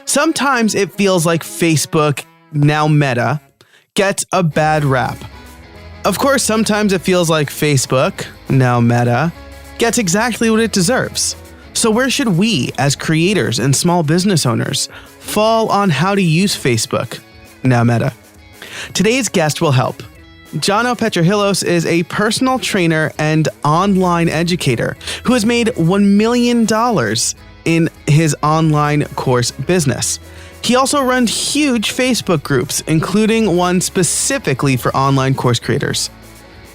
Sometimes it feels like Facebook, now Meta, gets a bad rap. Of course, sometimes it feels like Facebook, now Meta, gets exactly what it deserves. So where should we, as creators and small business owners, fall on how to use Facebook, now Meta? Today's guest will help. Jono Petrohilos is a personal trainer and online educator who has made $1 million in his online course business. He also runs huge Facebook groups, including one specifically for online course creators.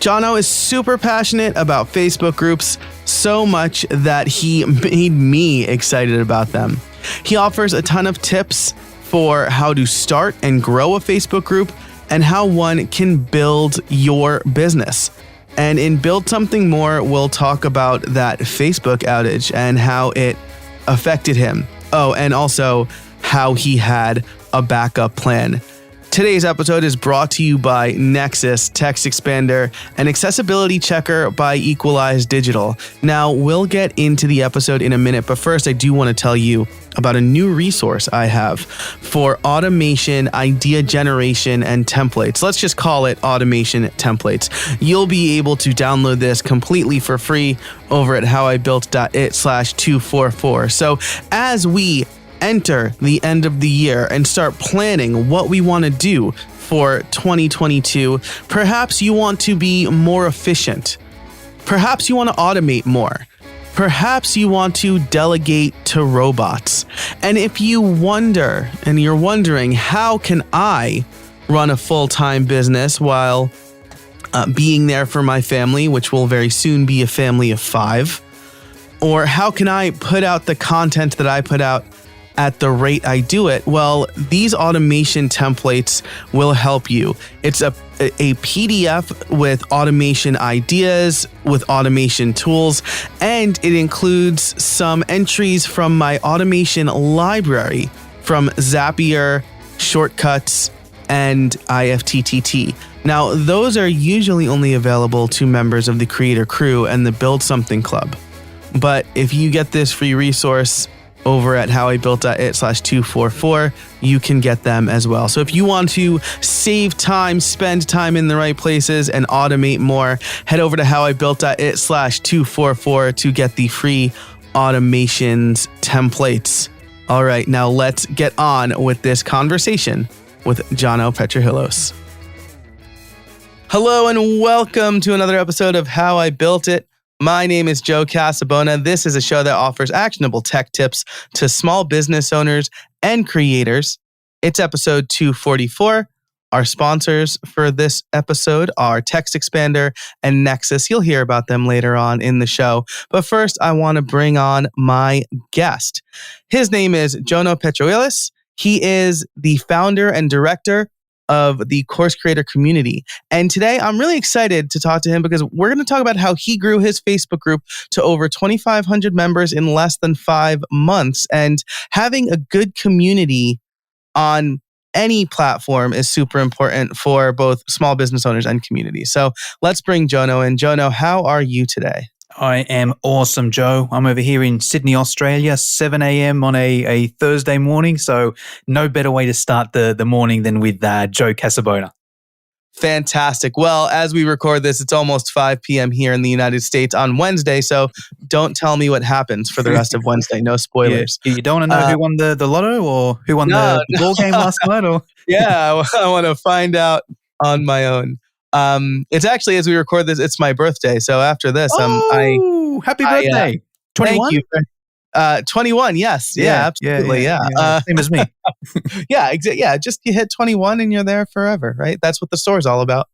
Jono is super passionate about Facebook groups, so much that he made me excited about them. He offers a ton of tips for how to start and grow a Facebook group and how one can build your business. And in Build Something More, we'll talk about that Facebook outage and how it affected him. Oh, and also how he had a backup plan. Today's episode is brought to you by Nexus, TextExpander, an accessibility checker by Equalize Digital. Now, we'll get into the episode in a minute, but first I do want to tell you about a new resource I have for automation, idea generation, and templates. Let's just call it automation templates. You'll be able to download this completely for free over at howibuilt.it/244. So as we enter the end of the year and start planning what we want to do for 2022, perhaps you want to be more efficient. Perhaps you want to automate more. Perhaps you want to delegate to robots. And if you wonder, and you're wondering, how can I run a full-time business while being there for my family, which will very soon be a family of 5? Or how can I put out the content that I put out at the rate I do it? Well, these automation templates will help you. It's a PDF with automation ideas, with automation tools, and it includes some entries from my automation library from Zapier, Shortcuts, and IFTTT. Now, those are usually only available to members of the Creator Crew and the Build Something Club. But if you get this free resource over at howibuilt.it/244, you can get them as well. So if you want to save time, spend time in the right places, and automate more, head over to howibuilt.it/244 to get the free automations templates. All right, now let's get on with this conversation with Jono Petrohilos. Hello and welcome to another episode of How I Built It. My name is Joe Casabona. This is a show that offers actionable tech tips to small business owners and creators. It's episode 244. Our sponsors for this episode are TextExpander and Nexus. You'll hear about them later on in the show. But first, I want to bring on my guest. His name is Jono Petrohilos. He is the founder and director of the course creator community. And today I'm really excited to talk to him because we're going to talk about how he grew his Facebook group to over 2,500 members in less than 5 months. And having a good community on any platform is super important for both small business owners and communities. So let's bring Jono in. Jono, how are you today? I am awesome, Joe. I'm over here in Sydney, Australia, 7 a.m. on a Thursday morning. So no better way to start the morning than with Joe Casabona. Fantastic. Well, as we record this, it's almost 5 p.m. here in the United States on Wednesday. So don't tell me what happens for the rest of Wednesday. No spoilers. Yeah. You don't want to know who won the lotto or who won the ball game last night? Or? Yeah, I want to find out on my own. It's actually, as we record this, it's my birthday. So after this, happy birthday. 21? Thank you. 21. Yes. Yeah, absolutely. Yeah. Same as me. Yeah. Yeah. Just you hit 21 and you're there forever, right? That's what the store's all about.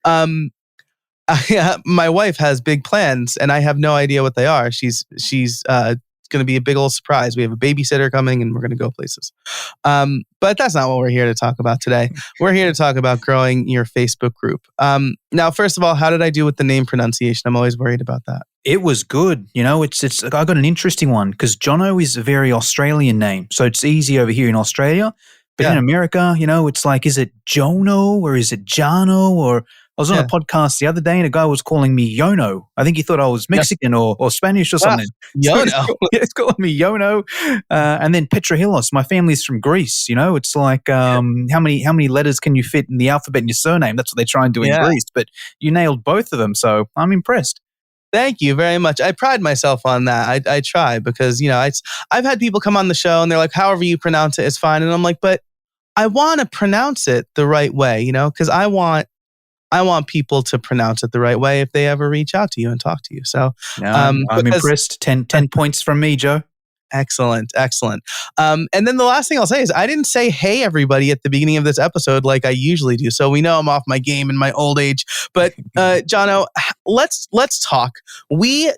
My wife has big plans and I have no idea what they are. She's going to be a big old surprise. We have a babysitter coming and we're going to go places. But that's not what we're here to talk about today. We're here to talk about growing your Facebook group. Now, first of all, how did I do with the name pronunciation? I'm always worried about that. It was good. You know, it's I got an interesting one because Jono is a very Australian name. So it's easy over here in Australia. But in America, you know, it's like, is it Jono or is it Jano or I was on a podcast the other day and a guy was calling me Jono. I think he thought I was Mexican or Spanish or something. Jono. He's calling me Jono. And then Petrohilos. My family's from Greece. It's like how many letters can you fit in the alphabet in your surname? That's what they try and do in Greece. But you nailed both of them, so I'm impressed. Thank you very much. I pride myself on that. I try because, I've had people come on the show and they're like, however you pronounce it is fine. And I'm like, but I want to pronounce it the right way, because I want people to pronounce it the right way if they ever reach out to you and talk to you. So I'm impressed. 10 points from me, Joe. Excellent. And then the last thing I'll say is I didn't say, hey, everybody at the beginning of this episode like I usually do. So we know I'm off my game in my old age. But Jono, let's talk. We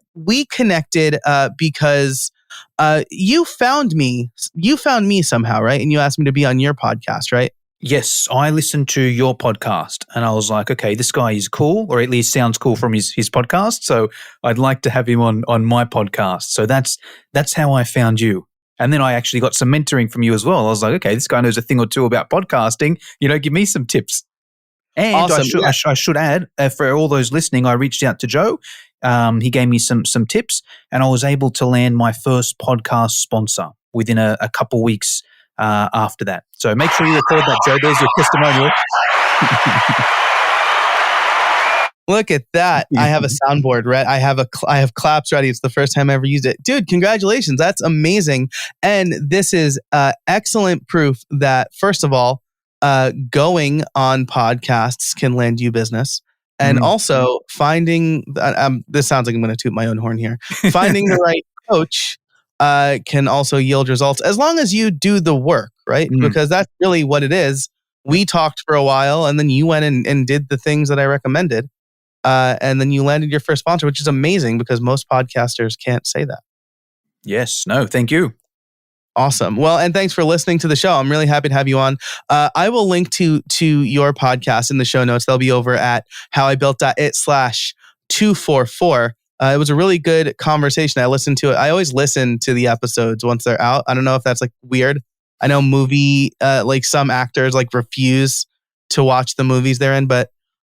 connected because you found me somehow, right? And you asked me to be on your podcast, right? Yes, I listened to your podcast and I was like, okay, this guy is cool, or at least sounds cool from his podcast. So I'd like to have him on my podcast. So that's how I found you. And then I actually got some mentoring from you as well. I was like, okay, this guy knows a thing or two about podcasting. Give me some tips. And awesome. I should add, for all those listening, I reached out to Joe. He gave me some tips and I was able to land my first podcast sponsor within a couple weeks after that. So make sure you record that, Joe. There's your testimonial. Look at that. I have a soundboard, right? I have claps ready. It's the first time I ever used it. Dude, congratulations. That's amazing. And this is excellent proof that, first of all, going on podcasts can land you business. And also finding, this sounds like I'm going to toot my own horn here, finding the right coach can also yield results as long as you do the work, right? Because that's really what it is. We talked for a while and then you went and did the things that I recommended. And then you landed your first sponsor, which is amazing because most podcasters can't say that. Yes. No, thank you. Awesome. Well, and thanks for listening to the show. I'm really happy to have you on. I will link to your podcast in the show notes. They'll be over at howibuilt.it/244. It was a really good conversation. I listened to it. I always listen to the episodes once they're out. I don't know if that's like weird. I know like some actors like refuse to watch the movies they're in, but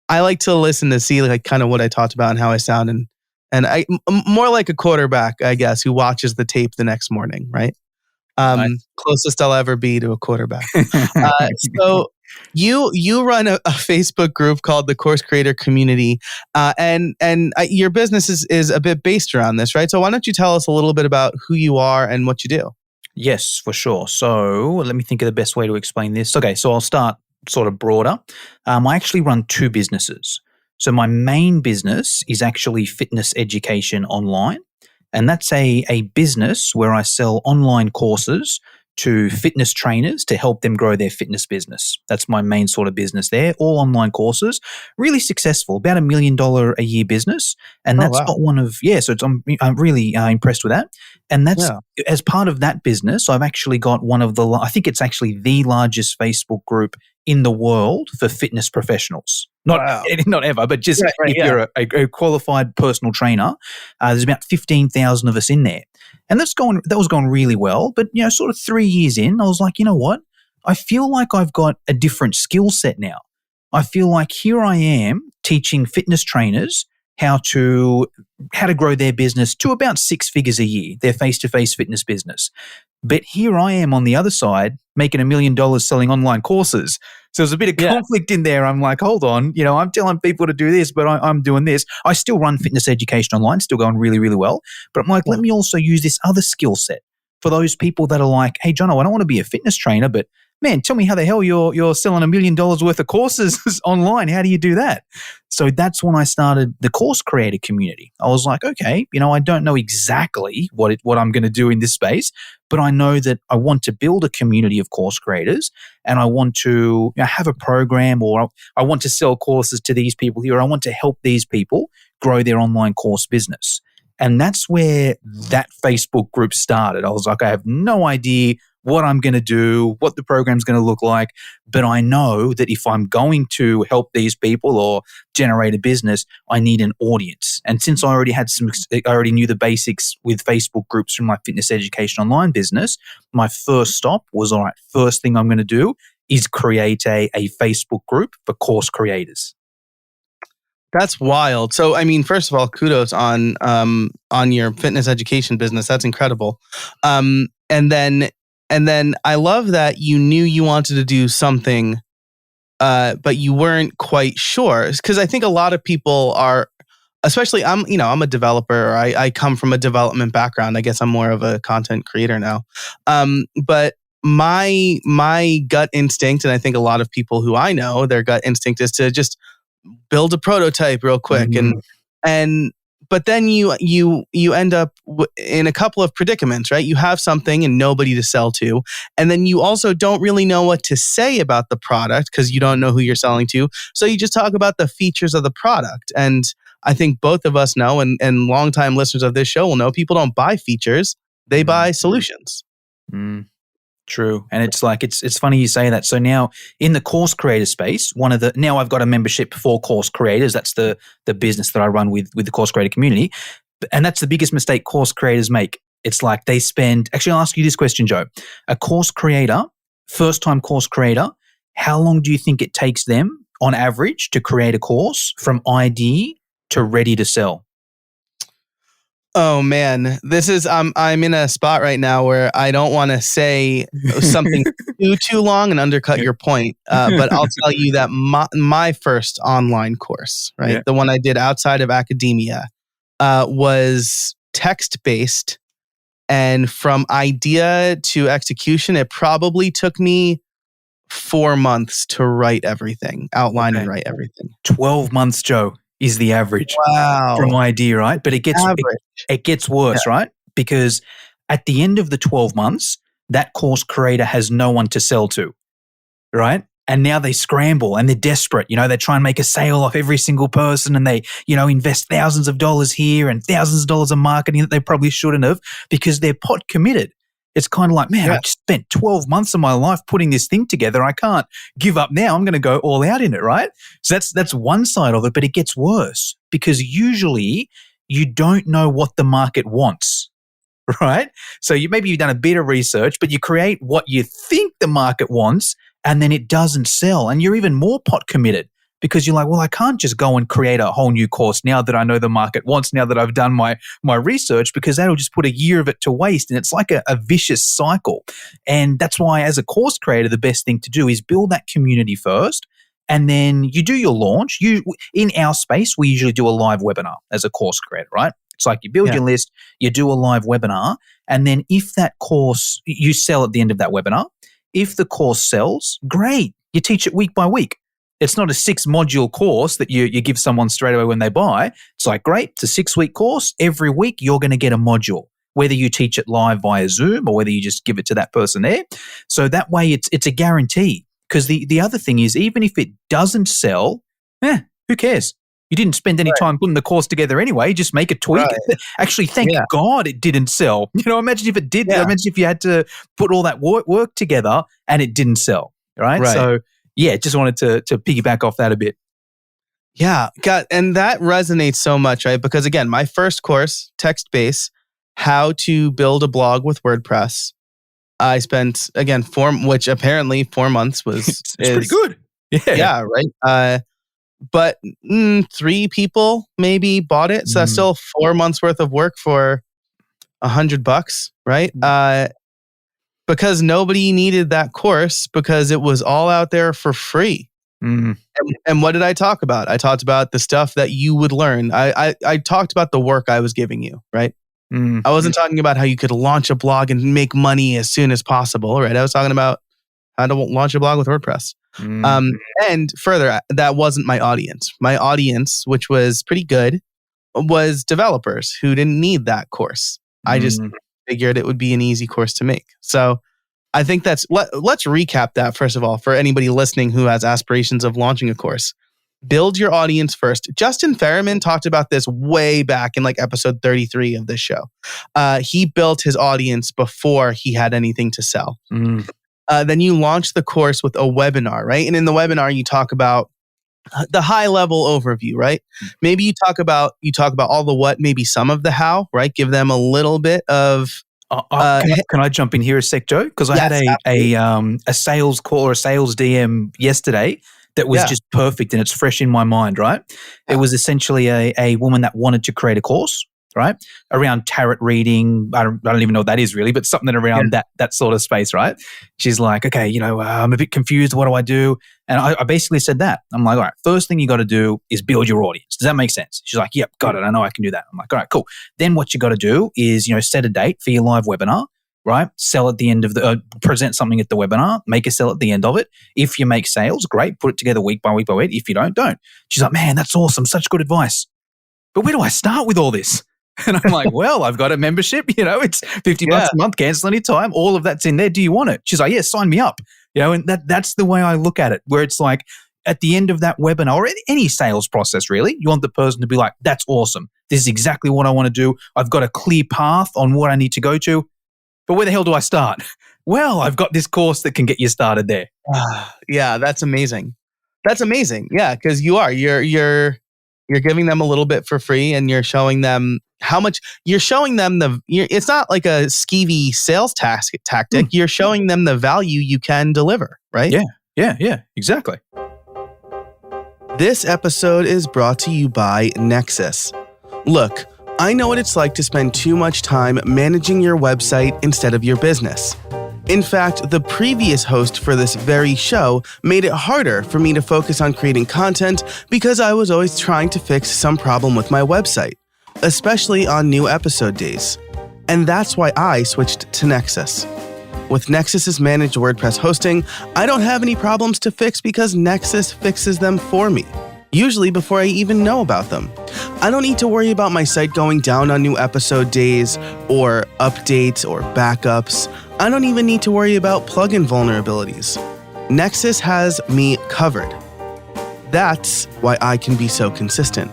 I like to listen to see like kind of what I talked about and how I sound. And I more like a quarterback, I guess, who watches the tape the next morning, right? Nice. Closest I'll ever be to a quarterback. So you run a Facebook group called the Course Creator Community, and your business is a bit based around this, right? So why don't you tell us a little bit about who you are and what you do? Yes, for sure. So let me think of the best way to explain this. Okay, so I'll start sort of broader. I actually run two businesses. So my main business is actually fitness education online. And that's a business where I sell online courses to fitness trainers to help them grow their fitness business. That's my main sort of business there. All online courses, really successful, about $1 million a year business. And that's got one of, so I'm really impressed with that. And that's, as part of that business, I've actually got one of the, I think it's actually the largest Facebook group in the world for fitness professionals. Not ever, but just if you're a qualified personal trainer, there's about 15,000 of us in there. And that was going really well. But, sort of 3 years in, I was like, you know what? I feel like I've got a different skill set now. I feel like here I am teaching fitness trainers how to grow their business to about 6 figures a year, their face-to-face fitness business. But here I am on the other side making $1 million selling online courses. So there's a bit of conflict in there. I'm like, hold on, I'm telling people to do this, but I'm doing this. I still run fitness education online, still going really, really well. But I'm like, let me also use this other skill set for those people that are like, hey, Jono, I don't want to be a fitness trainer, but man, tell me how the hell you're selling $1 million worth of courses online. How do you do that? So that's when I started the Course Creator Community. I was like, okay, I don't know exactly what I'm going to do in this space, but I know that I want to build a community of course creators and I want to have a program, or I want to sell courses to these people here. I want to help these people grow their online course business. And that's where that Facebook group started. I was like, I have no idea what I'm going to do, what the program's going to look like. But I know that if I'm going to help these people or generate a business, I need an audience. And since I already knew the basics with Facebook groups from my fitness education online business, my first stop was, all right, first thing I'm going to do is create a Facebook group for course creators. That's wild. So, I mean, first of all, kudos on your fitness education business. That's incredible. And then I love that you knew you wanted to do something, but you weren't quite sure. Because I think a lot of people are, especially I'm a developer. Or I come from a development background. I guess I'm more of a content creator now. But my gut instinct, and I think a lot of people who I know, their gut instinct is to just build a prototype real quick, and but then you end up in a couple of predicaments, right? You have something and nobody to sell to, and then you also don't really know what to say about the product because you don't know who you're selling to. So you just talk about the features of the product. And I think both of us know, and longtime listeners of this show will know, people don't buy features; they buy solutions. True. And it's like, it's funny you say that. So now in the course creator space, now I've got a membership for course creators. That's the business that I run with the course creator community. And that's the biggest mistake course creators make. It's like they spend, actually I'll ask you this question, Joe. A course creator, first time course creator, how long do you think it takes them on average to create a course from idea to ready to sell? Oh man, this is I'm in a spot right now where I don't want to say something too long and undercut your point, but I'll tell you that my first online course, right, the one I did outside of academia, was text-based, and from idea to execution, it probably took me 4 months to write everything, outline and write everything. 12 months, Joe, is the average. Wow. From idea, right? But it gets worse, right? Because at the end of the 12 months, that course creator has no one to sell to, right? And now they scramble and they're desperate. They try and make a sale off every single person, and they, invest thousands of dollars here and thousands of dollars in marketing that they probably shouldn't have because they're pot committed. It's kind of like, man, I spent 12 months of my life putting this thing together. I can't give up now. I'm going to go all out in it, right? So that's one side of it, but it gets worse because usually you don't know what the market wants, right? So maybe you've done a bit of research, but you create what you think the market wants, and then it doesn't sell, and you're even more pot committed. Because you're like, well, I can't just go and create a whole new course now that I know the market wants, now that I've done my research, because that'll just put a year of it to waste. And it's like a vicious cycle. And that's why as a course creator, the best thing to do is build that community first. And then you do your launch. In our space, we usually do a live webinar as a course creator, right? It's like you build your list, you do a live webinar. And then if that course, you sell at the end of that webinar. If the course sells, great. You teach it week by week. It's not a 6-module course that you give someone straight away when they buy. It's like, great, it's a 6-week course. Every week you're going to get a module, whether you teach it live via Zoom or whether you just give it to that person there. So that way it's a guarantee. Because the other thing is, even if it doesn't sell, who cares? You didn't spend any time putting the course together anyway. Just make a tweak. Right. Actually, thank God it didn't sell. Imagine if it did. Yeah. Imagine if you had to put all that work together and it didn't sell, right? So just wanted to piggyback off that a bit. Yeah, and that resonates so much, right? Because again, my first course, text-based, how to build a blog with WordPress. I spent, again, 4 months was pretty good. Yeah, right. But 3 people maybe bought it, so that's still 4 months worth of work for $100, right? Because nobody needed that course because it was all out there for free. And what did I talk about? I talked about the stuff that you would learn. I talked about the work I was giving you, right? I wasn't talking about how you could launch a blog and make money as soon as possible, right? I was talking about how to launch a blog with WordPress. And further, that wasn't my audience. My audience, which was pretty good, was developers who didn't need that course. I just figured it would be an easy course to make. So I think let's recap that first of all for anybody listening who has aspirations of launching a course. Build your audience first. Justin Ferriman talked about this way back in like episode 33 of this show. He built his audience before he had anything to sell. Then you launch the course with a webinar, right? And in the webinar, you talk about the high level overview, right? Maybe you talk about all the what, maybe some of the how, right? Give them a little bit of. Can I jump in here a sec, Joe? Because I had a sales call or a sales DM yesterday that was just perfect, and it's fresh in my mind, right? It was essentially a woman that wanted to create a course, right, around tarot reading. I don't even know what that is really, but something around that sort of space, right? She's like, okay, I'm a bit confused. What do I do? And I basically said that. I'm like, all right, first thing you got to do is build your audience. Does that make sense? She's like, yep, got it. I know I can do that. I'm like, all right, cool. Then what you got to do is, set a date for your live webinar, right? Sell at the end of present something at the webinar, make a sell at the end of it. If you make sales, great. Put it together week by week by week. If you don't. She's like, man, that's awesome. Such good advice. But where do I start with all this? And I'm like, well, I've got a membership, it's $50 a month, cancel any time. All of that's in there. Do you want it? She's like, yeah, sign me up. And that's the way I look at it, where it's like at the end of that webinar or any sales process, really, you want the person to be like, that's awesome. This is exactly what I want to do. I've got a clear path on what I need to go to. But where the hell do I start? Well, I've got this course that can get you started there. Yeah, that's amazing. That's amazing. Yeah, because you're giving them a little bit for free, and you're showing them how much. You're showing them it's not like a skeevy sales tactic. You're showing them the value you can deliver, right? Yeah, exactly. This episode is brought to you by Nexus. Look, I know what it's like to spend too much time managing your website instead of your business. In fact, the previous host for this very show made it harder for me to focus on creating content because I was always trying to fix some problem with my website, especially on new episode days. And that's why I switched to Nexus. With Nexus's managed WordPress hosting, I don't have any problems to fix because Nexus fixes them for me, usually before I even know about them. I don't need to worry about my site going down on new episode days, or updates, or backups. I don't even need to worry about plugin vulnerabilities. Nexus has me covered. That's why I can be so consistent.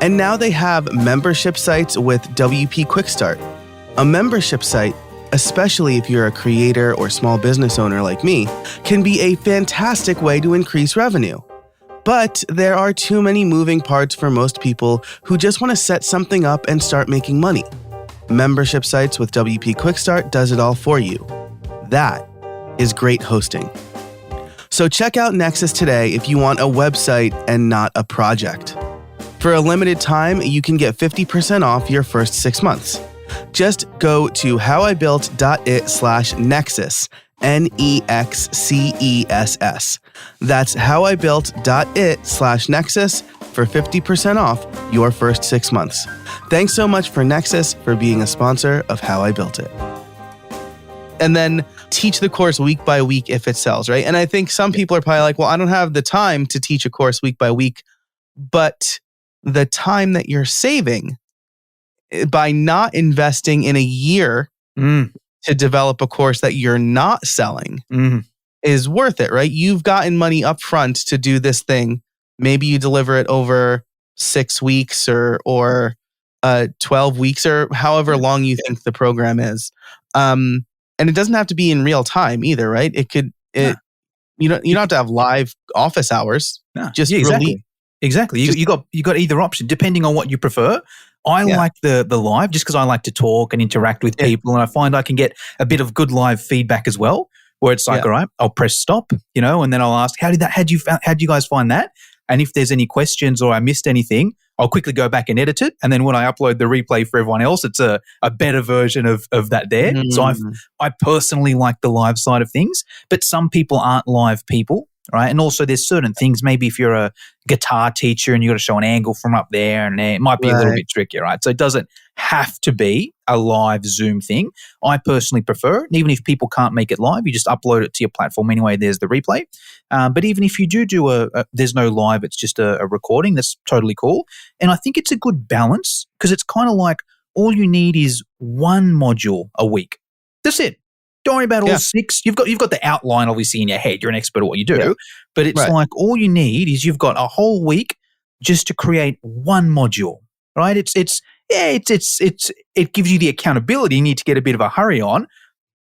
And now they have membership sites with WP Quick Start. A membership site, especially if you're a creator or small business owner like me, can be a fantastic way to increase revenue. But there are too many moving parts for most people who just want to set something up and start making money. Membership sites with WP Quick Start does it all for you. That is great hosting. So check out Nexus today if you want a website and not a project. For a limited time, you can get 50% off your first 6 months. Just go to howibuilt.it/Nexus, NEXCESS. That's howibuilt.it/Nexus for 50% off your first 6 months. Thanks so much for Nexus for being a sponsor of How I Built It. And then teach the course week by week if it sells, right? And I think some people are probably like, well, I don't have the time to teach a course week by week, but the time that you're saving by not investing in a year to develop a course that you're not selling is worth it, right? You've gotten money up front to do this thing. Maybe you deliver it over 6 weeks or 12 weeks or however long you think the program is. And it doesn't have to be in real time either, right? You don't have to have live office hours. No. Just exactly. You got either option depending on what you prefer. I like the live just because I like to talk and interact with people, and I find I can get a bit of good live feedback as well. Where it's like, all right, I'll press stop, and then I'll ask, how'd you guys find that? And if there's any questions or I missed anything, I'll quickly go back and edit it. And then when I upload the replay for everyone else, it's a better version of that there. So I personally like the live side of things, but some people aren't live people. Right. And also there's certain things, maybe if you're a guitar teacher and you got to show an angle from up there and there, it might be a little bit trickier. Right. So it doesn't have to be a live Zoom thing. I personally prefer it. And even if people can't make it live, you just upload it to your platform anyway. There's the replay. But even if you do there's no live, it's just a recording. That's totally cool. And I think it's a good balance because it's kind of like all you need is one module a week. That's it. Don't worry about all 6. You've got the outline obviously in your head. You're an expert at what you do, but it's like all you need is you've got a whole week just to create one module, right? It gives you the accountability. You need to get a bit of a hurry on,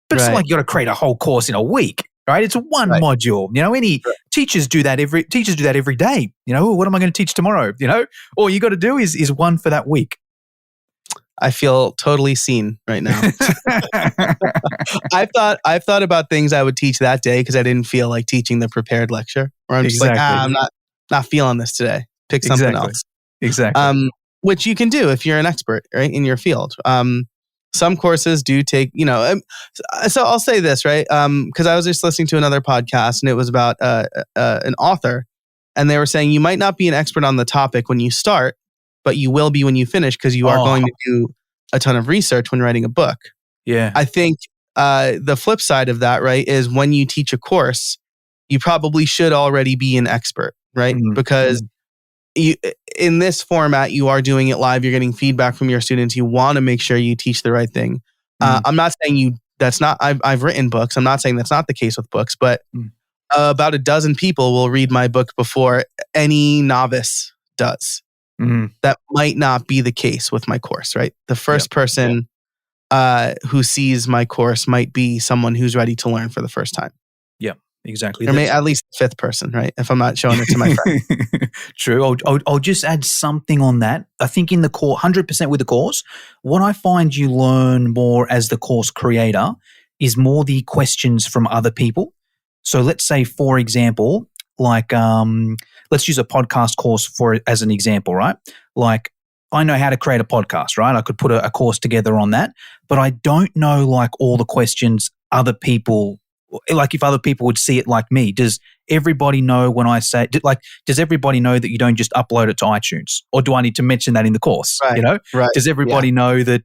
but it's not like you got to create a whole course in a week, right? It's one module. Any teachers do that every day. What am I going to teach tomorrow? All you got to do is one for that week. I feel totally seen right now. I've thought about things I would teach that day because I didn't feel like teaching the prepared lecture. Or I'm just like, I'm not feeling this today. Pick something else. Exactly. Which you can do if you're an expert, right, in your field. Some courses do take, so I'll say this, right? Because I was just listening to another podcast and it was about an author, and they were saying you might not be an expert on the topic when you start, but you will be when you finish because you are going to do a ton of research when writing a book. Yeah. I think the flip side of that, right, is when you teach a course, you probably should already be an expert, right? Because you, in this format, you are doing it live. You're getting feedback from your students. You want to make sure you teach the right thing. I'm not saying that's not, I've written books. I'm not saying that's not the case with books, but about a dozen people will read my book before any novice does. That might not be the case with my course, right? The first person who sees my course might be someone who's ready to learn for the first time. Yeah, exactly. Or at least the fifth person, right? If I'm not showing it to my friend. True. I'll just add something on that. I think in the course, 100% with the course, what I find you learn more as the course creator is more the questions from other people. So let's say, for example, like let's use a podcast course as an example, right? Like I know how to create a podcast, right? I could put a course together on that, but I don't know like all the questions other people, like if other people would see it like me. Does everybody know when I say, does everybody know that you don't just upload it to iTunes? Or do I need to mention that in the course? Right, right. Does everybody know that,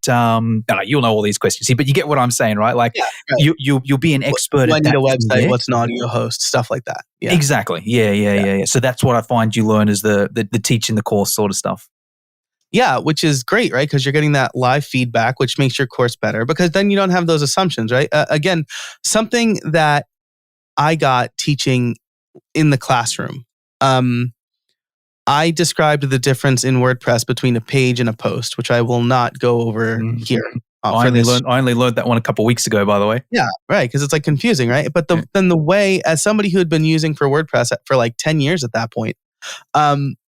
you'll know all these questions here, but you get what I'm saying, right? Like you'll be an expert at that. Do I need a website? What's an audio host? Stuff like that. Yeah. Exactly. Yeah. So that's what I find you learn is the teaching the course sort of stuff. Yeah, which is great, right? Because you're getting that live feedback, which makes your course better because then you don't have those assumptions, right? Again, something that I got teaching in the classroom, I described the difference in WordPress between a page and a post, which I will not go over here. I only learned that one a couple of weeks ago, by the way. Yeah, right, because it's like confusing, right? But then the way, as somebody who had been using for WordPress for like 10 years at that point,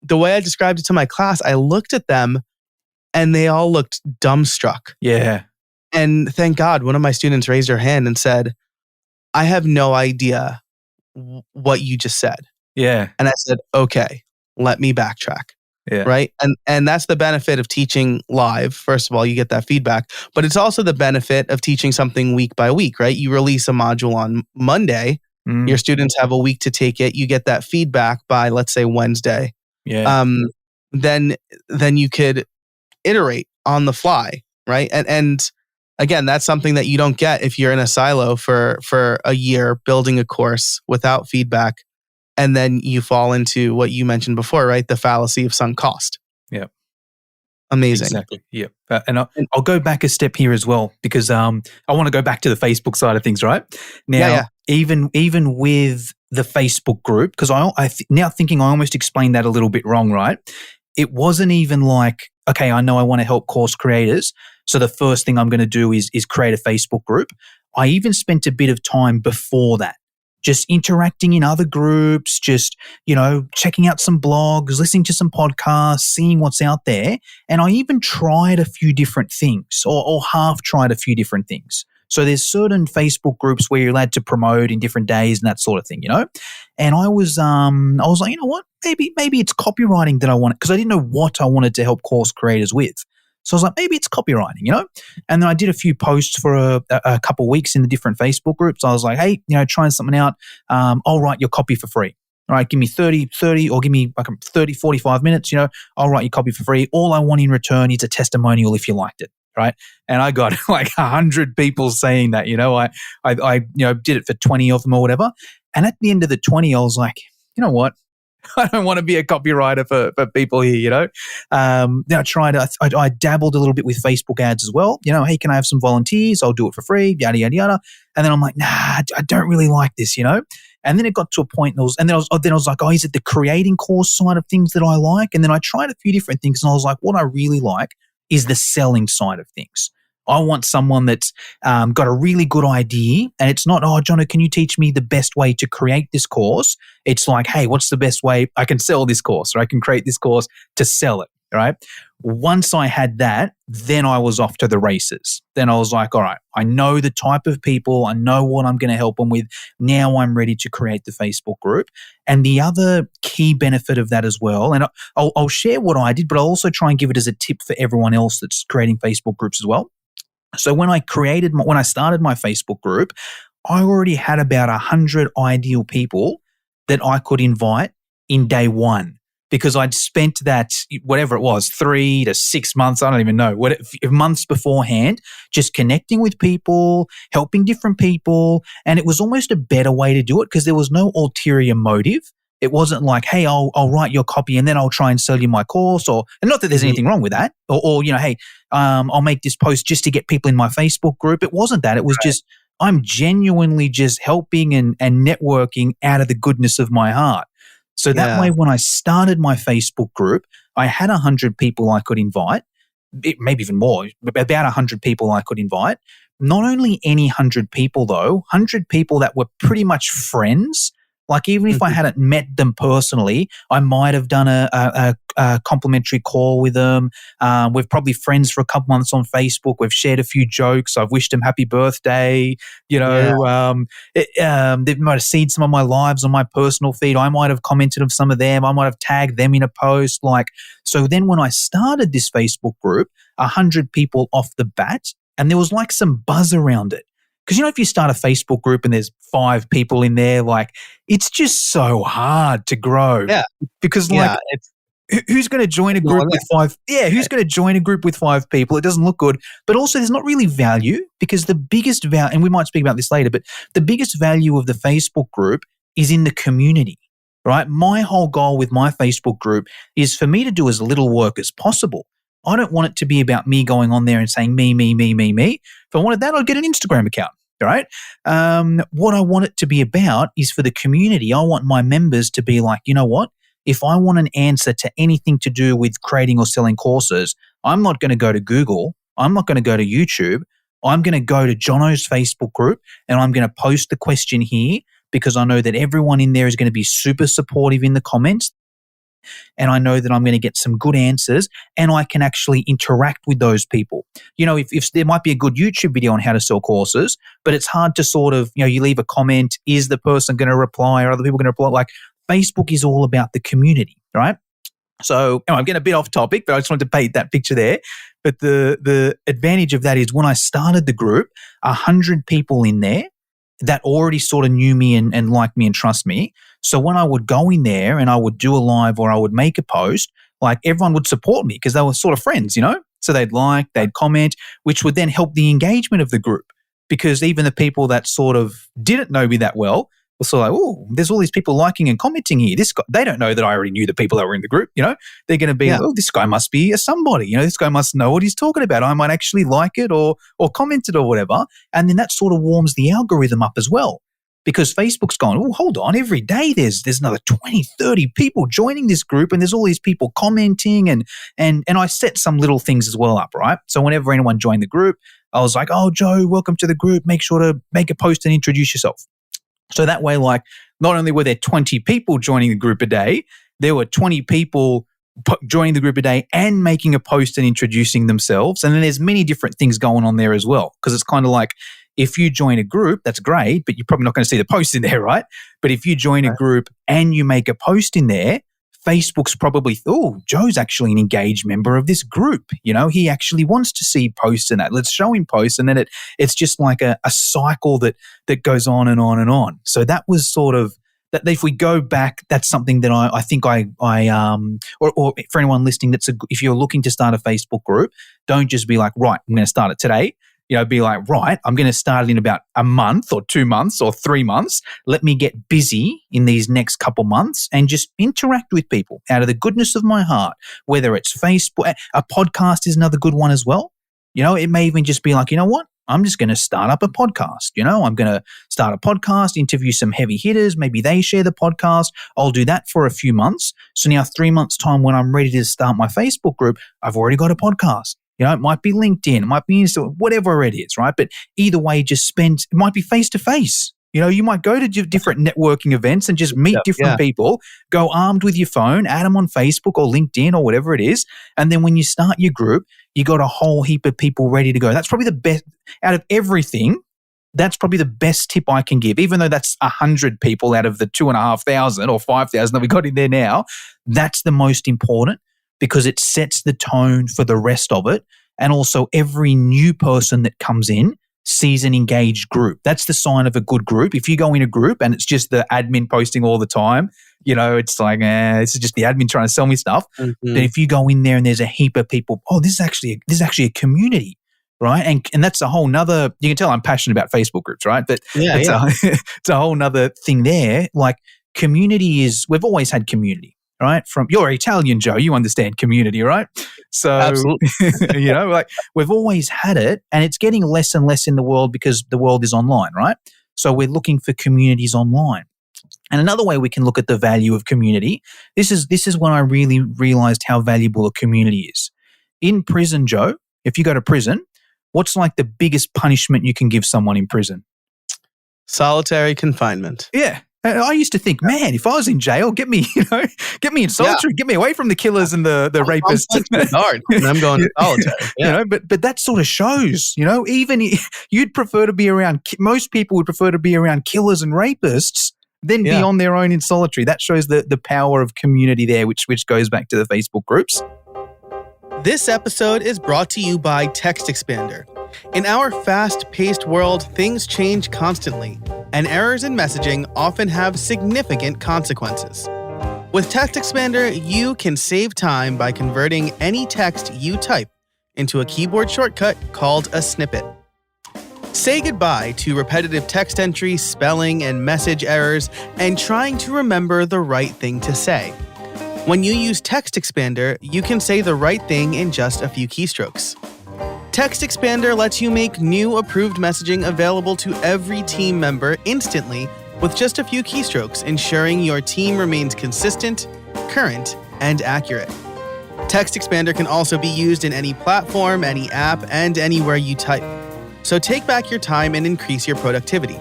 the way I described it to my class, I looked at them and they all looked dumbstruck. Yeah. And thank God, one of my students raised her hand and said, I have no idea what you just said. Yeah. And I said, okay, let me backtrack. Yeah. Right. And that's the benefit of teaching live. First of all, you get that feedback, but it's also the benefit of teaching something week by week, right? You release a module on Monday. Your students have a week to take it. You get that feedback by, let's say, Wednesday. Yeah. Then you could iterate on the fly, right? And again, that's something that you don't get if you're in a silo for a year building a course without feedback, and then you fall into what you mentioned before, right? The fallacy of sunk cost. Yeah. Amazing. Exactly. Yeah. And I'll go back a step here as well because I want to go back to the Facebook side of things, right? Now, even with the Facebook group, because now thinking I almost explained that a little bit wrong, right? It wasn't even like, okay, I know I want to help course creators, so the first thing I'm going to do is create a Facebook group. I even spent a bit of time before that, just interacting in other groups, just, checking out some blogs, listening to some podcasts, seeing what's out there. And I even tried a few different things or half tried a few different things. So there's certain Facebook groups where you're allowed to promote in different days and that sort of thing, And I was like, you know what? Maybe it's copywriting that I want, because I didn't know what I wanted to help course creators with. So I was like, maybe it's copywriting, And then I did a few posts for a couple of weeks in the different Facebook groups. I was like, hey, trying something out. I'll write your copy for free. All right, give me 30 or give me like 30, 45 minutes, I'll write your copy for free. All I want in return is a testimonial if you liked it. Right. And I got like 100 people saying that, I did it for 20 of them or whatever. And at the end of the 20, I was like, you know what? I don't want to be a copywriter for people here, Then I dabbled a little bit with Facebook ads as well. Hey, can I have some volunteers? I'll do it for free, yada, yada, yada. And then I'm like, nah, I don't really like this, And then it got to a point, and I was like, oh, is it the creating course side of things that I like? And then I tried a few different things, and I was like, what I really like is the selling side of things. I want someone that's got a really good idea, and it's not, oh, Jono, can you teach me the best way to create this course? It's like, hey, what's the best way I can sell this course, or I can create this course to sell it, right? Once I had that, then I was off to the races. Then I was like, all right, I know the type of people, I know what I'm going to help them with. Now I'm ready to create the Facebook group. And the other key benefit of that as well, and I'll share what I did, but I'll also try and give it as a tip for everyone else that's creating Facebook groups as well. So when I started my Facebook group, I already had about 100 ideal people that I could invite in day one, because I'd spent that, whatever it was, 3 to 6 months, I don't even know, months beforehand, just connecting with people, helping different people. And it was almost a better way to do it because there was no ulterior motive. It wasn't like, hey, I'll write your copy and then I'll try and sell you my course, and not that there's anything wrong with that, or hey, I'll make this post just to get people in my Facebook group. It wasn't that. It was just, I'm genuinely just helping and networking out of the goodness of my heart. So that way, when I started my Facebook group, I had 100 people I could invite, maybe even more, about 100 people I could invite. Not only any 100 people though, 100 people that were pretty much friends. Like even if I hadn't met them personally, I might have done a complimentary call with them. We're probably friends for a couple months on Facebook. We've shared a few jokes. I've wished them happy birthday. They might have seen some of my lives on my personal feed. I might have commented on some of them. I might have tagged them in a post. So then when I started this Facebook group, 100 people off the bat, and there was like some buzz around it. Because, if you start a Facebook group and there's 5 people in there, it's just so hard to grow. Yeah. Because, who's going to join a group with 5? Yeah, who's going to join a group with 5 people? It doesn't look good. But also, there's not really value, because the biggest value, and we might speak about this later, but the biggest value of the Facebook group is in the community, right? My whole goal with my Facebook group is for me to do as little work as possible. I don't want it to be about me going on there and saying me. If I wanted that, I'd get an Instagram account, right? What I want it to be about is for the community. I want my members to be like, you know what? If I want an answer to anything to do with creating or selling courses, I'm not going to go to Google. I'm not going to go to YouTube. I'm going to go to Jono's Facebook group and I'm going to post the question here, because I know that everyone in there is going to be super supportive in the comments. And I know that I'm going to get some good answers, and I can actually interact with those people. If there might be a good YouTube video on how to sell courses, but it's hard to sort of, you leave a comment, is the person going to reply, or other people going to reply? Facebook is all about the community, right? So I'm getting a bit off topic, but I just wanted to paint that picture there. But the advantage of that is when I started the group, 100 people in there that already sort of knew me and liked me and trust me. So when I would go in there and I would do a live or I would make a post, everyone would support me because they were sort of friends, So they'd comment, which would then help the engagement of the group, because even the people that sort of didn't know me that well were sort of oh, there's all these people liking and commenting here. This guy, they don't know that I already knew the people that were in the group, They're going to be oh, this guy must be a somebody, this guy must know what he's talking about. I might actually like it or comment it or whatever. And then that sort of warms the algorithm up as well. Because Facebook's gone, oh, hold on, every day there's another 20, 30 people joining this group, and there's all these people commenting, and I set some little things as well up, right? So whenever anyone joined the group, I was like, oh, Joe, welcome to the group. Make sure to make a post and introduce yourself. So that way, not only were there 20 people joining the group a day, there were 20 people joining the group a day and making a post and introducing themselves. And then there's many different things going on there as well, because it's kind of like, if you join a group, that's great, but you're probably not going to see the posts in there, right? But if you join a group and you make a post in there, Facebook's probably, oh, Joe's actually an engaged member of this group. He actually wants to see posts in that. Let's show him posts. And then it's just like a cycle that goes on and on and on. So that was sort of, that if we go back, that's something that I think or for anyone listening, if you're looking to start a Facebook group, don't just be like, right, I'm going to start it today. Be like, right, I'm going to start it in about a month or 2 months or 3 months. Let me get busy in these next couple months and just interact with people out of the goodness of my heart, whether it's Facebook. A podcast is another good one as well. It may even just be like, you know what? I'm just going to start up a podcast. I'm going to start a podcast, interview some heavy hitters. Maybe they share the podcast. I'll do that for a few months. So now 3 months' time, when I'm ready to start my Facebook group, I've already got a podcast. It might be LinkedIn, it might be Insta, whatever it is, right? But either way, it might be face-to-face. You know, you might go to different networking events and just meet different people, go armed with your phone, add them on Facebook or LinkedIn or whatever it is. And then when you start your group, you got a whole heap of people ready to go. That's probably the best out of everything. That's probably the best tip I can give, even though that's 100 people out of the 2,500 or 5,000 that we got in there now. That's the most important because it sets the tone for the rest of it. And also every new person that comes in sees an engaged group. That's the sign of a good group. If you go in a group and it's just the admin posting all the time, you know, it's like, this is just the admin trying to sell me stuff. Mm-hmm. But if you go in there and there's a heap of people, this is actually a community. Right. And that's a whole nother, you can tell I'm passionate about Facebook groups, right? But it's a whole nother thing there. Like community we've always had community, right? You're Italian, Joe, you understand community, right? So, absolutely. you know, like we've always had it and it's getting less and less in the world because the world is online, right? So we're looking for communities online. And another way we can look at the value of community, this is when I really realized how valuable a community is. In prison, Joe, if you go to prison, what's like the biggest punishment you can give someone in prison? Solitary confinement. Yeah. I used to think, man, if I was in jail, get me in solitary, get me away from the killers and the rapists. And I'm going to solitary. Yeah. You know, but that sort of shows, you know, even you'd prefer to be around, most people would prefer to be around killers and rapists than be on their own in solitary. That shows the power of community there, which goes back to the Facebook groups. This episode is brought to you by TextExpander. In our fast-paced world, things change constantly, and errors in messaging often have significant consequences. With TextExpander, you can save time by converting any text you type into a keyboard shortcut called a snippet. Say goodbye to repetitive text entries, spelling, and message errors, and trying to remember the right thing to say. When you use TextExpander, you can say the right thing in just a few keystrokes. TextExpander lets you make new approved messaging available to every team member instantly with just a few keystrokes, ensuring your team remains consistent, current, and accurate. TextExpander can also be used in any platform, any app, and anywhere you type. So take back your time and increase your productivity.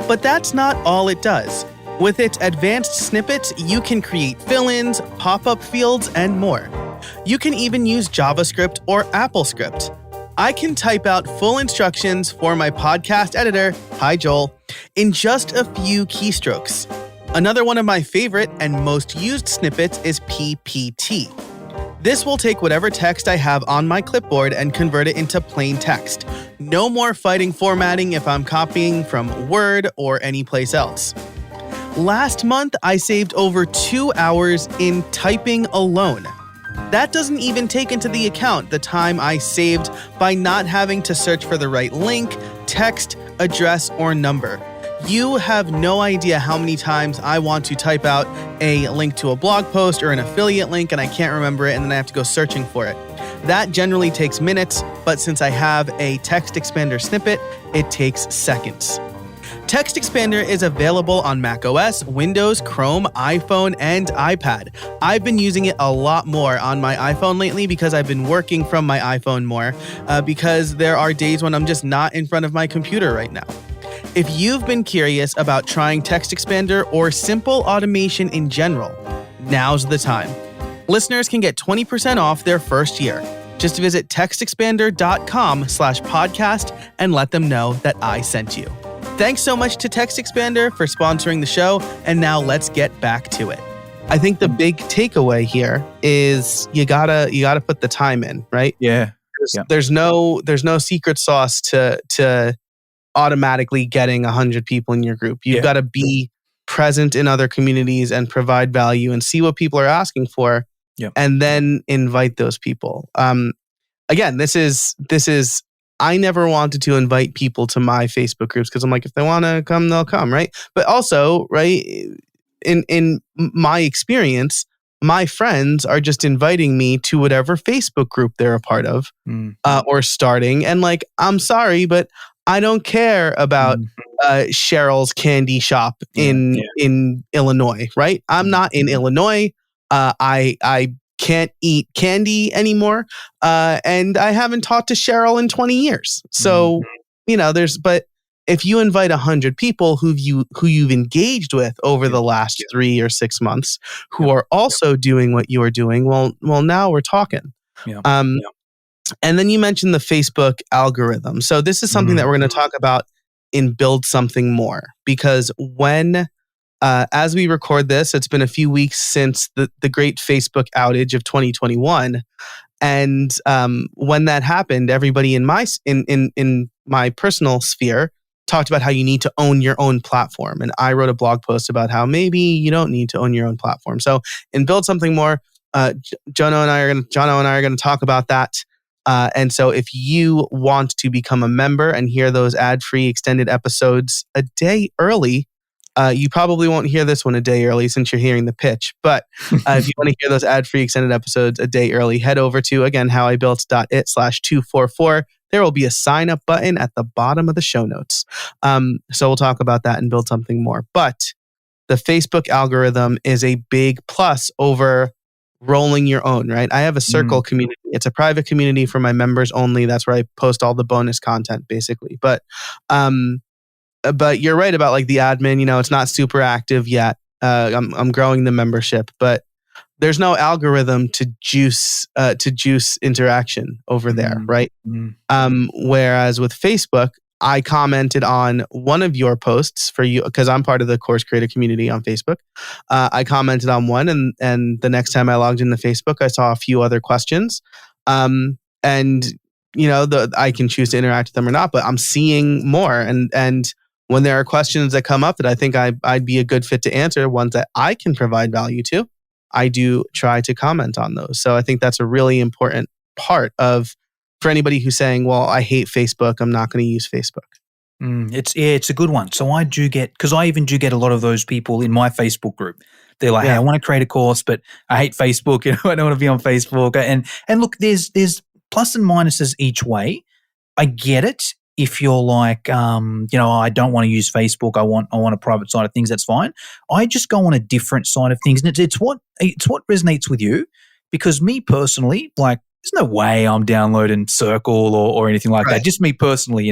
But that's not all it does. With its advanced snippets, you can create fill-ins, pop-up fields, and more. You can even use JavaScript or AppleScript. I can type out full instructions for my podcast editor, hi Joel, in just a few keystrokes. Another one of my favorite and most used snippets is PPT. This will take whatever text I have on my clipboard and convert it into plain text. No more fighting formatting if I'm copying from Word or any place else. Last month, I saved over 2 hours in typing alone. That doesn't even take into the account the time I saved by not having to search for the right link, text, address, or number. You have no idea how many times I want to type out a link to a blog post or an affiliate link and I can't remember it and then I have to go searching for it. That generally takes minutes, but since I have a TextExpander snippet, it takes seconds. TextExpander is available on macOS, Windows, Chrome, iPhone, and iPad. I've been using it a lot more on my iPhone lately because I've been working from my iPhone more because there are days when I'm just not in front of my computer right now. If you've been curious about trying TextExpander or simple automation in general, now's the time. Listeners can get 20% off their first year. Just visit textexpander.com/podcast and let them know that I sent you. Thanks so much to TextExpander for sponsoring the show, and now let's get back to it. I think the big takeaway here is you gotta put the time in, right? Yeah. There's no secret sauce to automatically getting 100 people in your group. You've got to be present in other communities and provide value and see what people are asking for, and then invite those people. Again, this is. I never wanted to invite people to my Facebook groups because I'm like, if they want to come, they'll come, right? But also, right, in my experience, my friends are just inviting me to whatever Facebook group they're a part of or starting. And like, I'm sorry, but I don't care about Cheryl's candy shop in Illinois, right? I'm not in Illinois. I can't eat candy anymore. And I haven't talked to Cheryl in 20 years. So, but if you invite 100 people who you've engaged with over the last 3 or 6 months, who are also doing what you are doing, well, now we're talking. Yeah. And then you mentioned the Facebook algorithm. So this is something that we're going to talk about in Build Something More, because when as we record this, it's been a few weeks since the great Facebook outage of 2021. And when that happened, everybody in my personal sphere talked about how you need to own your own platform. And I wrote a blog post about how maybe you don't need to own your own platform. So in Build Something More, Jono and I are going to talk about that. And so if you want to become a member and hear those ad-free extended episodes a day early, you probably won't hear this one a day early since you're hearing the pitch. But if you want to hear those ad-free extended episodes a day early, head over to, again, howibuilt.it/244. There will be a sign-up button at the bottom of the show notes. So we'll talk about that and Build Something More. But the Facebook algorithm is a big plus over rolling your own, right? I have a Circle community. It's a private community for my members only. That's where I post all the bonus content, basically. But you're right about like the admin. It's not super active yet. I'm growing the membership, but there's no algorithm to juice interaction over there, right? Whereas with Facebook, I commented on one of your posts for you because I'm part of the course creator community on Facebook. I commented on one, and the next time I logged into Facebook, I saw a few other questions, and I can choose to interact with them or not. But I'm seeing more, and when there are questions that come up that I think I'd be a good fit to answer, ones that I can provide value to, I do try to comment on those. So I think that's a really important part for anybody who's saying, well, I hate Facebook, I'm not going to use Facebook. It's a good one. So I do because I even do get a lot of those people in my Facebook group. They're like, hey, I want to create a course, but I hate Facebook. I don't want to be on Facebook. And look, there's plus and minuses each way. I get it. If you're like, I don't want to use Facebook, I want a private side of things, that's fine. I just go on a different side of things. And it's what resonates with you, because me personally, like, there's no way I'm downloading Circle or anything like that. Just me personally,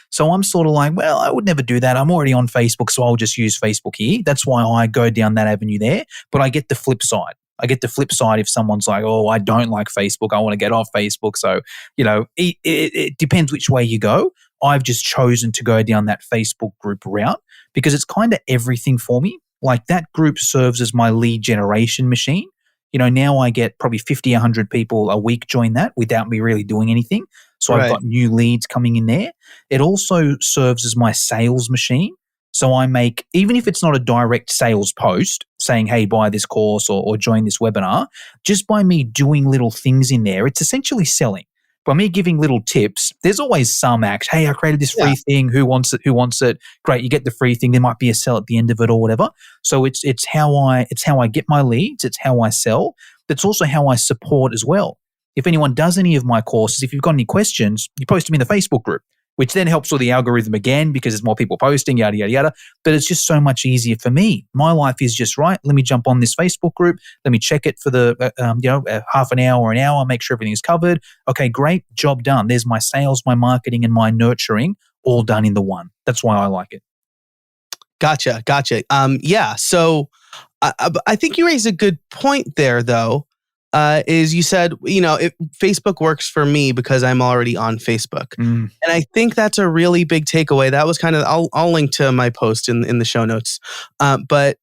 So I'm sort of like, well, I would never do that. I'm already on Facebook, so I'll just use Facebook here. That's why I go down that avenue there. But I get the flip side. If someone's like, oh, I don't like Facebook, I want to get off Facebook. So, it depends which way you go. I've just chosen to go down that Facebook group route because it's kind of everything for me. Like, that group serves as my lead generation machine. Now I get probably 50, 100 people a week join that without me really doing anything. So I've got new leads coming in there. It also serves as my sales machine. So I make, even if it's not a direct sales post saying, hey, buy this course or join this webinar, just by me doing little things in there, it's essentially selling. By me giving little tips, there's always some act. Hey, I created this free thing. Who wants it? Who wants it? Great, you get the free thing. There might be a sell at the end of it or whatever. So it's how I get my leads. It's how I sell. That's also how I support as well. If anyone does any of my courses, if you've got any questions, you post them in the Facebook group, which then helps with the algorithm again because there's more people posting, yada, yada, yada. But it's just so much easier for me. My life is just right. Let me jump on this Facebook group. Let me check it for the half an hour or an hour, make sure everything's covered. Okay, great, job done. There's my sales, my marketing, and my nurturing all done in the one. That's why I like it. Gotcha. So I think you raised a good point there, though. Is you said, Facebook works for me because I'm already on Facebook. And I think that's a really big takeaway. That was kind of, I'll link to my post in the show notes. But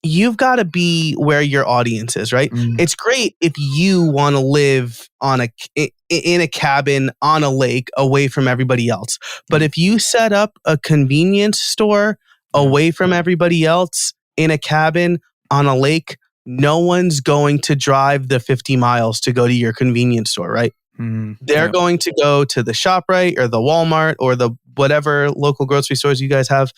you've got to be where your audience is, right? It's great if you want to live in a cabin on a lake away from everybody else. But if you set up a convenience store away from everybody else in a cabin on a lake, no one's going to drive the 50 miles to go to your convenience store, right? They're going to go to the ShopRite or the Walmart or the whatever local grocery stores you guys have,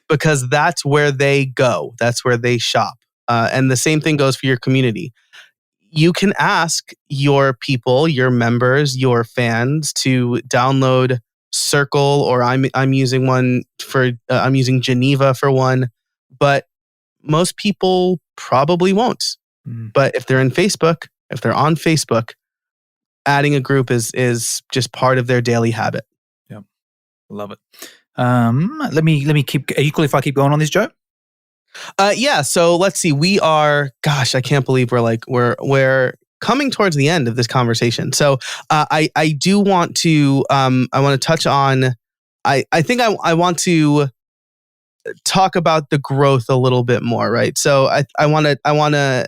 because that's where they go. That's where they shop. And the same thing goes for your community. You can ask your people, your members, your fans to download Circle, or I'm using one for I'm using Geneva for one, but most people probably won't. But if they're on Facebook, adding a group is just part of their daily habit. Yeah. Love it. Let me keep. Are you cool if I keep going on this, Joe? Yeah. So let's see. We are. Gosh, I can't believe we're coming towards the end of this conversation. So I do want to I want to touch on. I think I want to talk about the growth a little bit more, right? So I want to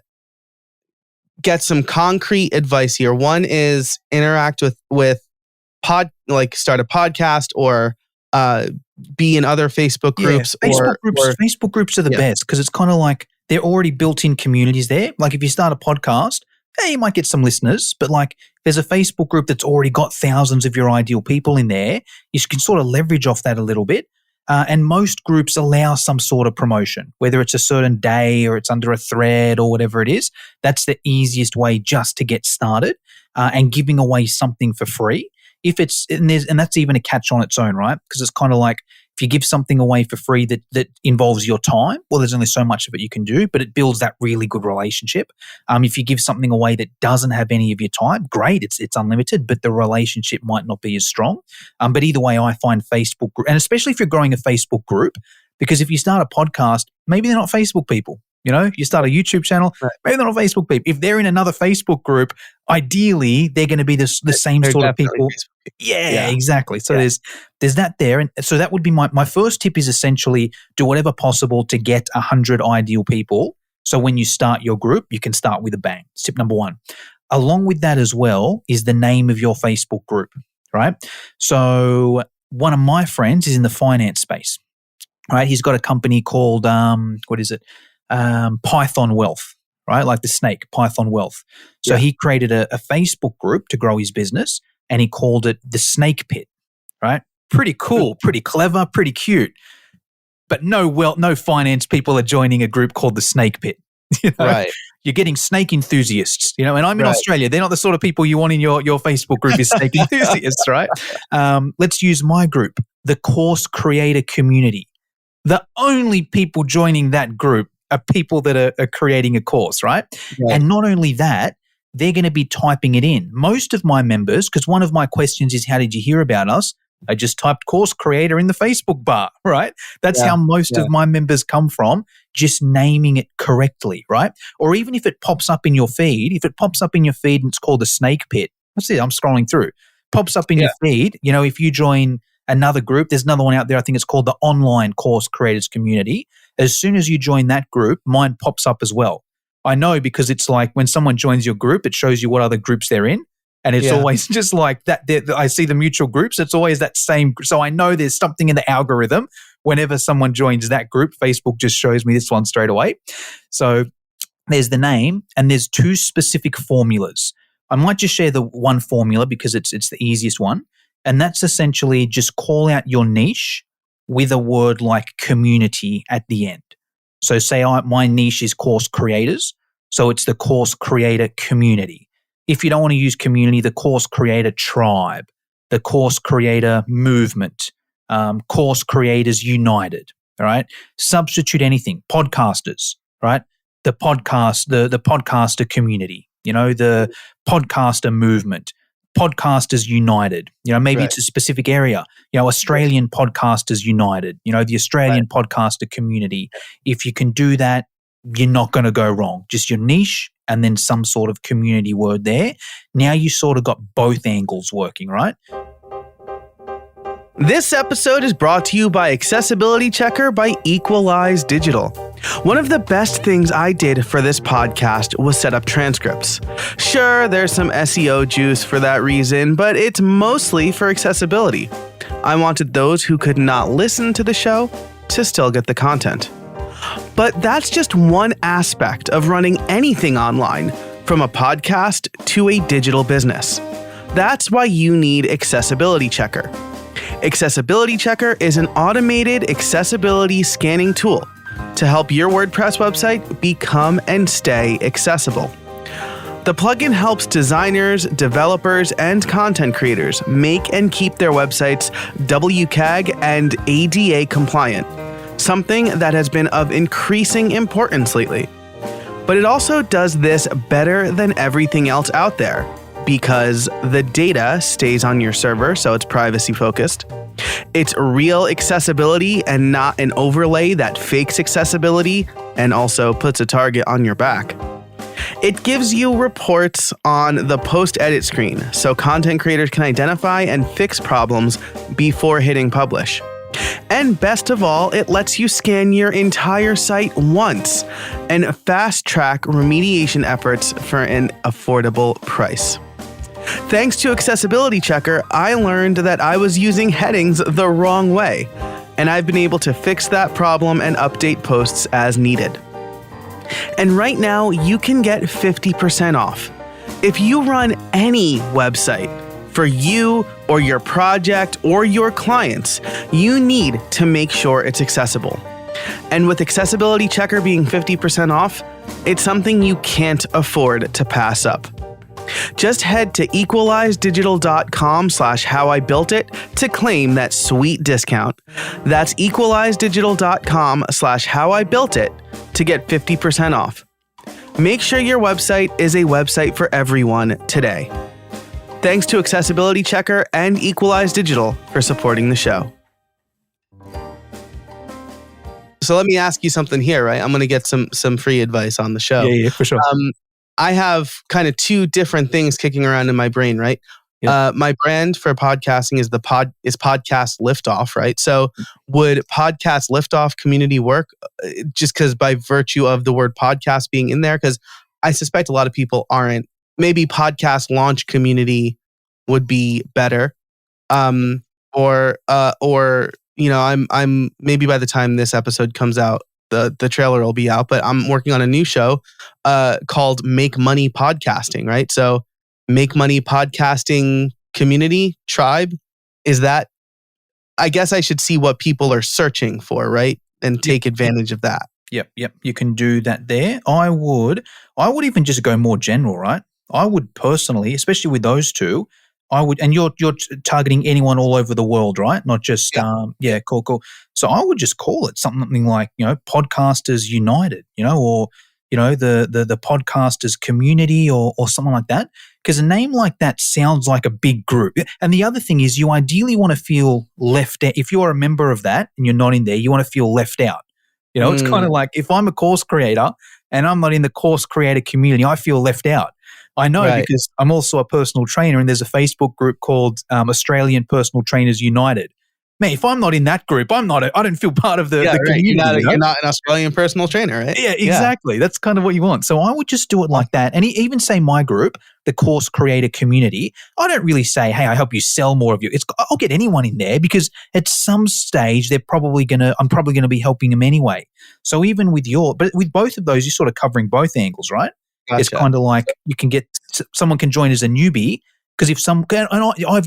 get some concrete advice here. One is interact with start a podcast or be in other Facebook groups. Facebook groups are the best because it's kind of like they're already built-in communities there. Like if you start a podcast, you might get some listeners, but like there's a Facebook group that's already got thousands of your ideal people in there. You can sort of leverage off that a little bit. And most groups allow some sort of promotion, whether it's a certain day or it's under a thread or whatever it is. That's the easiest way just to get started and giving away something for free. If it's and that's even a catch on its own, right? Because it's kind of like if you give something away for free that involves your time, well, there's only so much of it you can do, but it builds that really good relationship. If you give something away that doesn't have any of your time, great, it's unlimited, but the relationship might not be as strong. But either way, I find Facebook, and especially if you're growing a Facebook group, because if you start a podcast, maybe they're not Facebook people. You know, you start a YouTube channel, maybe they're not Facebook people. If they're in another Facebook group, ideally they're going to be the same sort of people. Yeah, exactly. So there's that there. And so that would be my first tip is essentially do whatever possible to get 100 ideal people. So when you start your group, you can start with a bang. Tip number one. Along with that as well is the name of your Facebook group, right? So one of my friends is in the finance space, right? He's got a company called, Python Wealth, right? Like the snake, Python Wealth. So he created a Facebook group to grow his business and he called it the Snake Pit, right? Pretty cool, pretty clever, pretty cute. But no finance people are joining a group called the Snake Pit. You know? Right. You're getting snake enthusiasts, you know, and I'm in Australia. They're not the sort of people you want in your Facebook group is snake enthusiasts, right? Let's use my group, the Course Creator Community. The only people joining that group are people that are creating a course, right? And not only that, they're going to be typing it in. Most of my members, because one of my questions is, how did you hear about us? I just typed course creator in the Facebook bar, right? That's how most of my members come from, just naming it correctly, right? Or even if it pops up in your feed, and it's called the Snake Pit, let's see, I'm scrolling through, pops up in your feed, you know, if you join another group, there's another one out there, I think it's called the Online Course Creators Community. As soon as you join that group, mine pops up as well. I know because it's like when someone joins your group, it shows you what other groups they're in. And it's always just like that. I see the mutual groups. It's always that same. So I know there's something in the algorithm. Whenever someone joins that group, Facebook just shows me this one straight away. So there's the name and there's two specific formulas. I might just share the one formula because it's the easiest one. And that's essentially just call out your niche with a word like community at the end. So say my niche is course creators. So it's the course creator community. If you don't want to use community, the course creator tribe, the course creator movement, course creators united, all right? Substitute anything, podcasters, right? The podcaster community, you know, the podcaster movement, podcasters united, you know, maybe it's a specific area, you know, Australian podcasters united, you know, the Australian podcaster community. If you can do that, you're not going to go wrong. Just your niche and then some sort of community word there. Now you sort of got both angles working, right? This episode is brought to you by Accessibility Checker by Equalize Digital. One of the best things I did for this podcast was set up transcripts. Sure, there's some SEO juice for that reason, but it's mostly for accessibility. I wanted those who could not listen to the show to still get the content. But that's just one aspect of running anything online, from a podcast to a digital business. That's why you need Accessibility Checker. Accessibility Checker is an automated accessibility scanning tool to help your WordPress website become and stay accessible. The plugin helps designers, developers, and content creators make and keep their websites WCAG and ADA compliant, something that has been of increasing importance lately. But it also does this better than everything else out there, because the data stays on your server, so it's privacy focused. It's real accessibility and not an overlay that fakes accessibility and also puts a target on your back. It gives you reports on the post-edit screen so content creators can identify and fix problems before hitting publish. And best of all, it lets you scan your entire site once and fast-track remediation efforts for an affordable price. Thanks to Accessibility Checker, I learned that I was using headings the wrong way, and I've been able to fix that problem and update posts as needed. And right now, you can get 50% off. If you run any website for you or your project or your clients, you need to make sure it's accessible. And with Accessibility Checker being 50% off, it's something you can't afford to pass up. Just head to equalizedigital.com/howibuiltit to claim that sweet discount. That's equalizedigital.com/howibuiltit to get 50% off. Make sure your website is a website for everyone today. Thanks to Accessibility Checker and Equalize Digital for supporting the show. So let me ask you something here, right? I'm going to get some free advice on the show. Yeah, for sure. I have kind of two different things kicking around in my brain, right? Yep. My brand for podcasting is Podcast Liftoff, right? So would Podcast Liftoff community work just because by virtue of the word podcast being in there? Because I suspect a lot of people aren't. Maybe Podcast Launch Community would be better. Or you know, I'm maybe by the time this episode comes out, the trailer will be out, but I'm working on a new show called Make Money Podcasting, right? So Make Money Podcasting Community Tribe, is that, I guess I should see what people are searching for, right? And take advantage of that. Yep. You can do that there. I would even just go more general, right? I would personally, especially with those two, and you're targeting anyone all over the world, right? Not just, cool. So I would just call it something like, Podcasters United, or, the Podcasters Community or something like that. Because a name like that sounds like a big group. And the other thing is you ideally want to feel left out. If you're a member of that and you're not in there, you want to feel left out. It's kind of like if I'm a course creator and I'm not in the course creator community, I feel left out. I know because I'm also a personal trainer and there's a Facebook group called Australian Personal Trainers United. Man, if I'm not in that group, I don't feel part of the community. You're not an Australian personal trainer, right? Yeah, exactly. Yeah. That's kind of what you want. So I would just do it like that. And even say my group, the course creator community, I don't really say, hey, I help you sell more of you. I'll get anyone in there because at some stage I'm probably going to be helping them anyway. So even with but with both of those, you're sort of covering both angles, right? Gotcha. It's kind of like you can get someone can join as a newbie because I've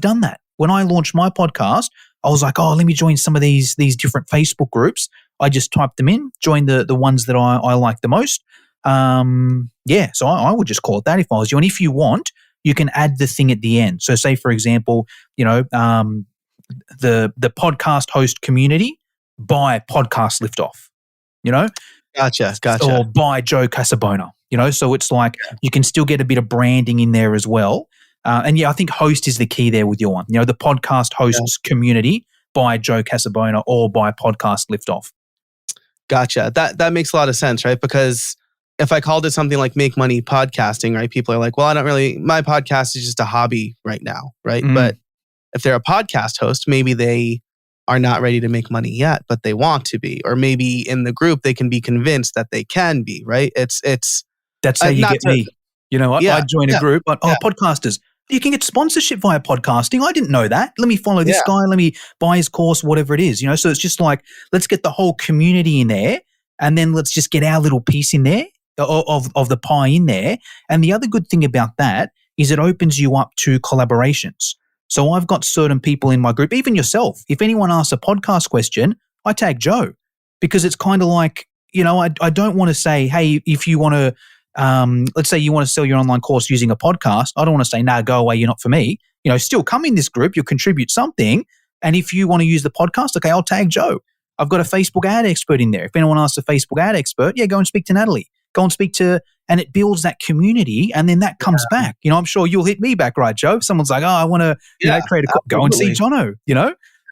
done that. When I launched my podcast, I was like, let me join some of these different Facebook groups. I just typed them in, joined the ones that I like the most. So I would just call it that if I was you. And if you want, you can add the thing at the end. So say, for example, the podcast host community by Podcast Liftoff, Gotcha. Or by Joe Casabona, so it's like you can still get a bit of branding in there as well. And I think host is the key there with your one. The podcast hosts community by Joe Casabona or by Podcast Liftoff. Gotcha. That makes a lot of sense, right? Because if I called it something like Make Money Podcasting, right? People are like, well, my podcast is just a hobby right now, right? But if they're a podcast host, maybe they are not ready to make money yet, but they want to be. Or maybe in the group, they can be convinced that they can be, right? That's how you get me. I join a group, but podcasters, you can get sponsorship via podcasting. I didn't know that. Let me follow this guy. Let me buy his course, whatever it is. So it's just like, let's get the whole community in there and then let's just get our little piece in there of the pie in there. And the other good thing about that is it opens you up to collaborations. So I've got certain people in my group, even yourself. If anyone asks a podcast question, I tag Joe because it's kind of like, I don't want to say, hey, if you want to, let's say you want to sell your online course using a podcast. I don't want to say, nah, go away. You're not for me. Still come in this group. You'll contribute something. And if you want to use the podcast, okay, I'll tag Joe. I've got a Facebook ad expert in there. If anyone asks a Facebook ad expert, go and speak to Natalie. Go and speak to, and it builds that community. And then that comes back. I'm sure you'll hit me back, right, Joe? If someone's like, I want to create a, go and see Jono,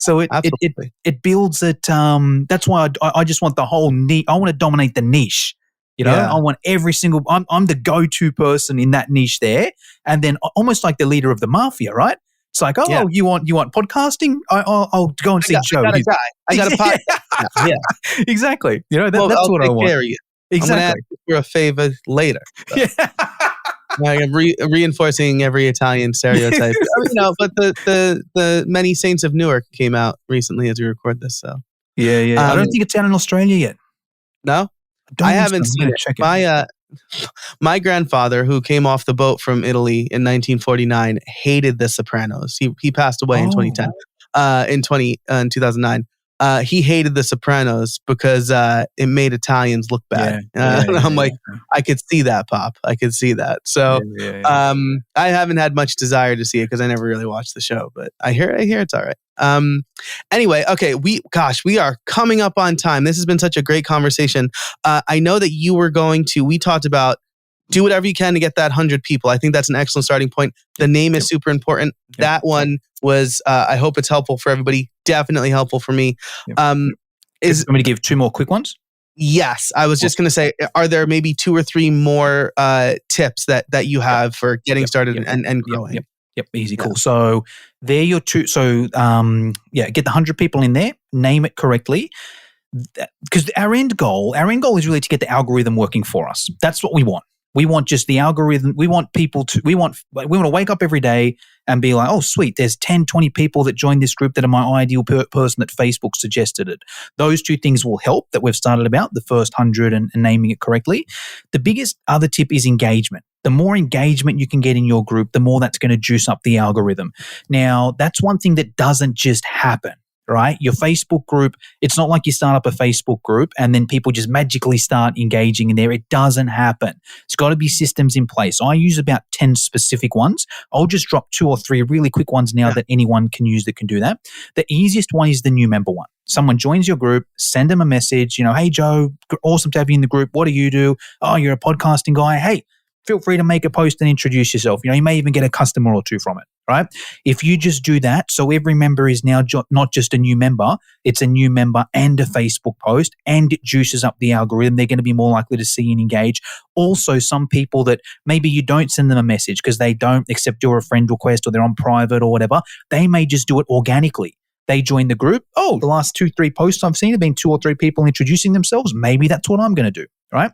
So Absolutely. it builds it. That's why I just want the whole niche. I want to dominate the niche. Yeah. I want every single. I'm the go-to person in that niche there, and then almost like the leader of the mafia, right? It's like, Yeah. you want podcasting? I'll go and see Joe. I got a guy. I got a podcast. Yeah. Exactly. That's I'll what I take want. care of you. Exactly. I'm going to ask you for a favor later. So. Yeah. I am reinforcing every Italian stereotype. But the Many Saints of Newark came out recently as we record this. So yeah. I don't think it's out in Australia yet. No, I haven't seen it. Check it. My grandfather, who came off the boat from Italy in 1949, hated The Sopranos. He passed away in 2010. In 2009. He hated The Sopranos because it made Italians look bad. And I'm like, I could see that, Pop. I could see that. So I haven't had much desire to see it because I never really watched the show, but I hear it's all right. Anyway, okay, we are coming up on time. This has been such a great conversation. I know that we talked about do whatever you can to get that 100 people. I think that's an excellent starting point. The name is super important. That one was, I hope it's helpful for everybody. Definitely helpful for me. Want me to give 2 more quick ones? Yes. I was just going to say, are there maybe 2 or 3 more tips that you have for getting started and growing? Yep. Easy. Cool. So they're your 2. So, get the 100 people in there, name it correctly. Because our end goal is really to get the algorithm working for us. That's what we want. We want just the algorithm. We want people to, we want to wake up every day and be like, oh, sweet, there's 10, 20 people that joined this group that are my ideal person that Facebook suggested it. Those 2 things will help that we've started about, the first 100 and naming it correctly. The biggest other tip is engagement. The more engagement you can get in your group, the more that's going to juice up the algorithm. Now, that's one thing that doesn't just happen. Right? Your Facebook group, it's not like you start up a Facebook group and then people just magically start engaging in there. It doesn't happen. It's got to be systems in place. I use about 10 specific ones. I'll just drop 2 or 3 really quick ones now that anyone can use that can do that. The easiest one is the new member one. Someone joins your group, send them a message, hey, Joe, awesome to have you in the group. What do you do? Oh, you're a podcasting guy. Hey, feel free to make a post and introduce yourself. You may even get a customer or 2 from it, right? If you just do that, so every member is now not just a new member, it's a new member and a Facebook post, and it juices up the algorithm. They're going to be more likely to see and engage. Also, some people that maybe you don't send them a message because they don't accept your friend request or they're on private or whatever, they may just do it organically. They join the group. Oh, the last 2-3 posts I've seen have been 2 or 3 people introducing themselves. Maybe that's what I'm going to do, right?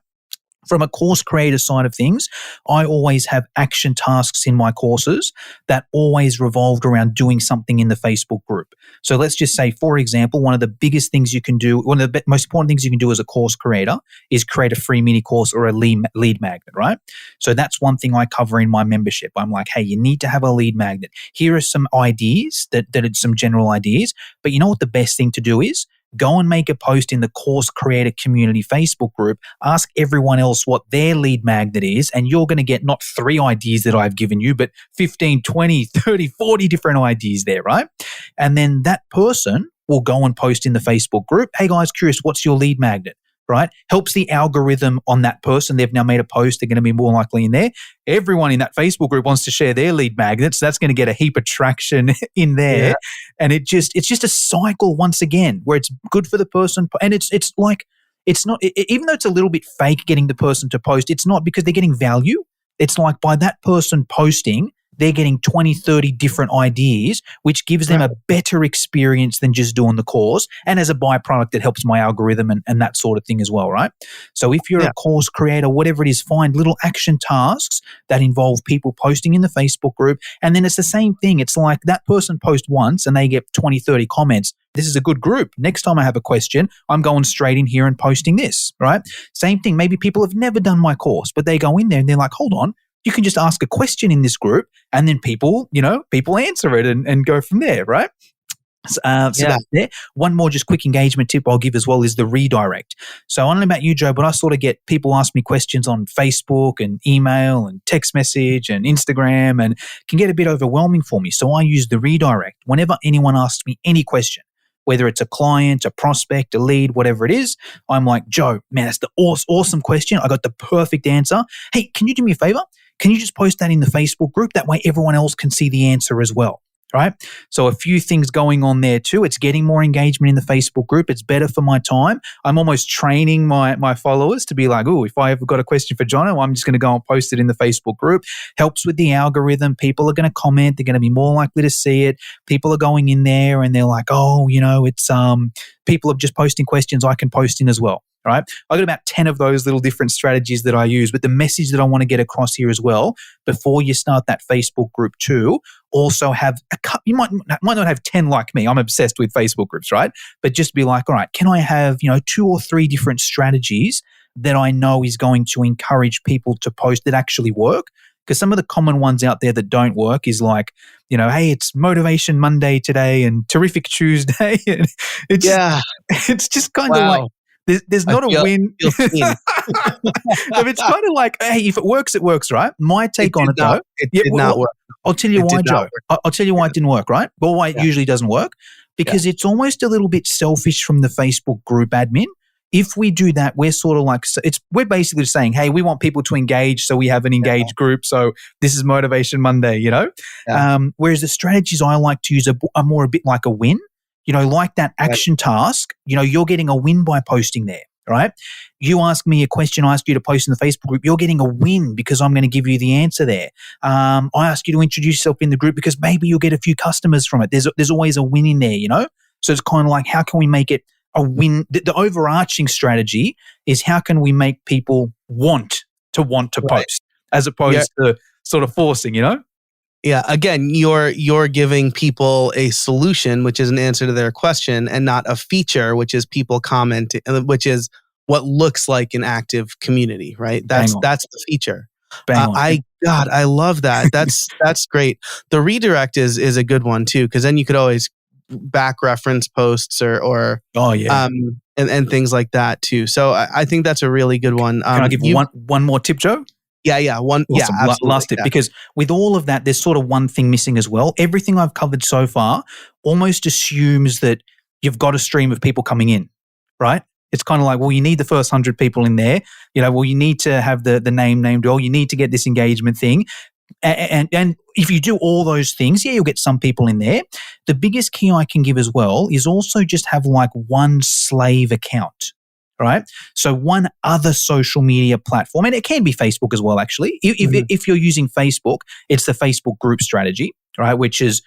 From a course creator side of things, I always have action tasks in my courses that always revolved around doing something in the Facebook group. So let's just say, for example, one of the biggest things you can do, one of the most important things you can do as a course creator is create a free mini course or a lead magnet, right? So that's one thing I cover in my membership. I'm like, hey, you need to have a lead magnet. Here are some ideas that are some general ideas, but you know what the best thing to do is? Go and make a post in the Course Creator Community Facebook group. Ask everyone else what their lead magnet is, and you're going to get not 3 ideas that I've given you, but 15, 20, 30, 40 different ideas there, right? And then that person will go and post in the Facebook group, hey guys, curious, what's your lead magnet? Right? Helps the algorithm on that person. They've now made a post. They're going to be more likely in there. Everyone in that Facebook group wants to share their lead magnets. So that's going to get a heap of traction in there. Yeah. And it's just a cycle once again where it's good for the person. And it's not, even though it's a little bit fake getting the person to post, it's not because they're getting value. It's like by that person posting, they're getting 20, 30 different ideas, which gives them a better experience than just doing the course. And as a byproduct, it helps my algorithm and that sort of thing as well, right? So if you're a course creator, whatever it is, find little action tasks that involve people posting in the Facebook group. And then it's the same thing. It's like that person posts once and they get 20, 30 comments. This is a good group. Next time I have a question, I'm going straight in here and posting this, right? Same thing. Maybe people have never done my course, but they go in there and they're like, hold on. You can just ask a question in this group and then people answer it and go from there, right? So that's there. One more just quick engagement tip I'll give as well is the redirect. So I don't know about you, Joe, but I sort of get people ask me questions on Facebook and email and text message and Instagram and can get a bit overwhelming for me. So I use the redirect. Whenever anyone asks me any question, whether it's a client, a prospect, a lead, whatever it is, I'm like, Joe, man, that's the awesome question. I got the perfect answer. Hey, can you do me a favor? Can you just post that in the Facebook group? That way everyone else can see the answer as well, right? So a few things going on there too. It's getting more engagement in the Facebook group. It's better for my time. I'm almost training my followers to be like, oh, if I ever got a question for Jono, I'm just going to go and post it in the Facebook group. Helps with the algorithm. People are going to comment. They're going to be more likely to see it. People are going in there and they're like, oh, it's people are just posting questions I can post in as well. Right. I've got about 10 of those little different strategies that I use. But the message that I want to get across here as well, before you start that Facebook group too, also have you might not have 10 like me. I'm obsessed with Facebook groups, right? But just be like, all right, can I have, 2 or 3 different strategies that I know is going to encourage people to post that actually work? Because some of the common ones out there that don't work is like, hey, it's Motivation Monday today and Terrific Tuesday. And it's just kind of like, there's not a win. It's kind of like, hey, if it works, it works, right? My take on it, though. It did not work. I'll tell you why, Joe. I'll tell you why it didn't work, right? Or why it usually doesn't work. Because it's almost a little bit selfish from the Facebook group admin. If we do that, we're sort of like, we're basically saying, hey, we want people to engage, so we have an engaged group. So this is Motivation Monday, Whereas the strategies I like to use are more a bit like a win. Like that action task, you're getting a win by posting there, right? You ask me a question, I ask you to post in the Facebook group, you're getting a win because I'm going to give you the answer there. I ask you to introduce yourself in the group because maybe you'll get a few customers from it. There's always a win in there, So it's kind of like, how can we make it a win? The overarching strategy is how can we make people want to post as opposed to sort of forcing, Yeah, again, you're giving people a solution, which is an answer to their question, and not a feature, which is people commenting, which is what looks like an active community, right? That's the feature. I love that. That's great. The redirect is a good one too, because then you could always back reference posts or and things like that too. So I think that's a really good one. Can I give one more tip, Joe? Yeah. Awesome. Last tip, because with all of that, there's sort of one thing missing as well. Everything I've covered so far almost assumes that you've got a stream of people coming in, right? It's kind of like, well, you need the first 100 people in there. You need to have the name named, or you need to get this engagement thing. And if you do all those things, you'll get some people in there. The biggest key I can give as well is also just have like one slave account. Right. So one other social media platform, and it can be Facebook as well, actually. If you're using Facebook, it's the Facebook group strategy, right? Which is,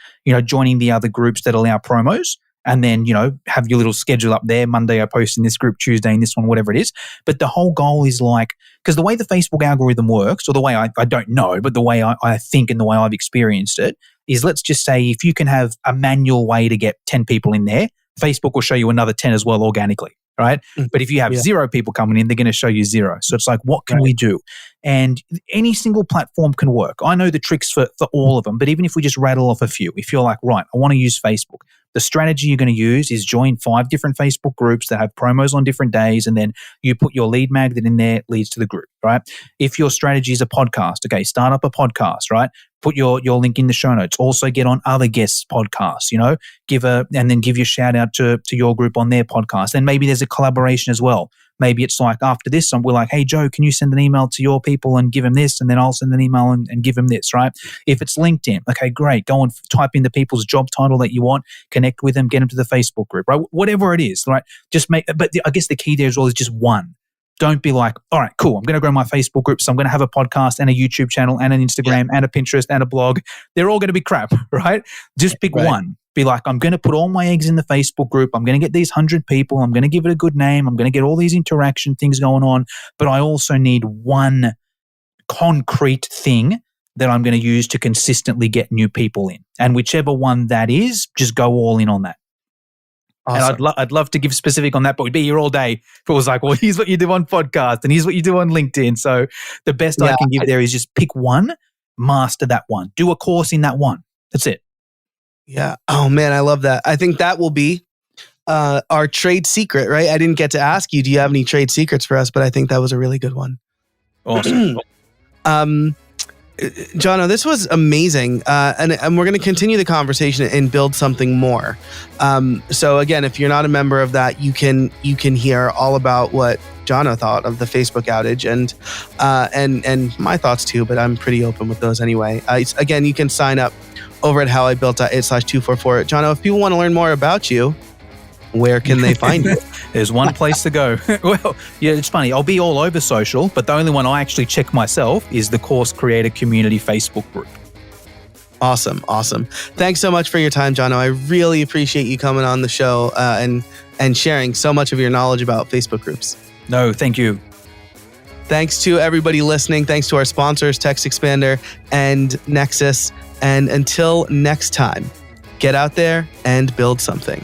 joining the other groups that allow promos and then, have your little schedule up there. Monday I post in this group, Tuesday in this one, whatever it is. But the whole goal is like, because the way the Facebook algorithm works, or the way I don't know, but the way I think and the way I've experienced it is, let's just say if you can have a manual way to get 10 people in there, Facebook will show you another 10 as well organically. Right. But if you have 0 people coming in, they're going to show you 0. So it's like, what can we do? And any single platform can work. I know the tricks for all of them, but even if we just rattle off a few, if you're like, right, I want to use Facebook, the strategy you're going to use is join 5 different Facebook groups that have promos on different days, and then you put your lead magnet in there, leads to the group, right? If your strategy is a podcast, okay, start up a podcast, right? Put your link in the show notes. Also get on other guests' podcasts, and then give your shout out to your group on their podcast. Then maybe there's a collaboration as well. Maybe it's like after this, we're like, hey, Joe, can you send an email to your people and give them this? And then I'll send an email and give them this, right? If it's LinkedIn, okay, great. Go and type in the people's job title that you want, connect with them, get them to the Facebook group, right? Whatever it is, right? I guess the key there as well is just one. Don't be like, all right, cool, I'm going to grow my Facebook group, so I'm going to have a podcast and a YouTube channel and an Instagram and a Pinterest and a blog. They're all going to be crap, right? Just pick one. Be like, I'm going to put all my eggs in the Facebook group. I'm going to get these 100 people. I'm going to give it a good name. I'm going to get all these interaction things going on. But I also need one concrete thing that I'm going to use to consistently get new people in. And whichever one that is, just go all in on that. Awesome. And I'd love to give specific on that, but we'd be here all day if it was like, well, here's what you do on podcast and here's what you do on LinkedIn. So the best I can give there is just pick one, master that one, do a course in that one. That's it. Yeah. Oh man, I love that. I think that will be our trade secret, right? I didn't get to ask you, do you have any trade secrets for us? But I think that was a really good one. Awesome. Jono, this was amazing, and we're going to continue the conversation and build something more. So again, if you're not a member of that, you can hear all about what Jono thought of the Facebook outage and my thoughts too. But I'm pretty open with those anyway. Again, you can sign up over at howibuilt.it/244. Jono, if people want to learn more about you, where can they find you? There's one place to go. Well, yeah, it's funny. I'll be all over social, but the only one I actually check myself is the Course Creator Community Facebook group. Awesome. Thanks so much for your time, Jono. I really appreciate you coming on the show and sharing so much of your knowledge about Facebook groups. No, thank you. Thanks to everybody listening. Thanks to our sponsors, TextExpander and Nexus. And until next time, get out there and build something.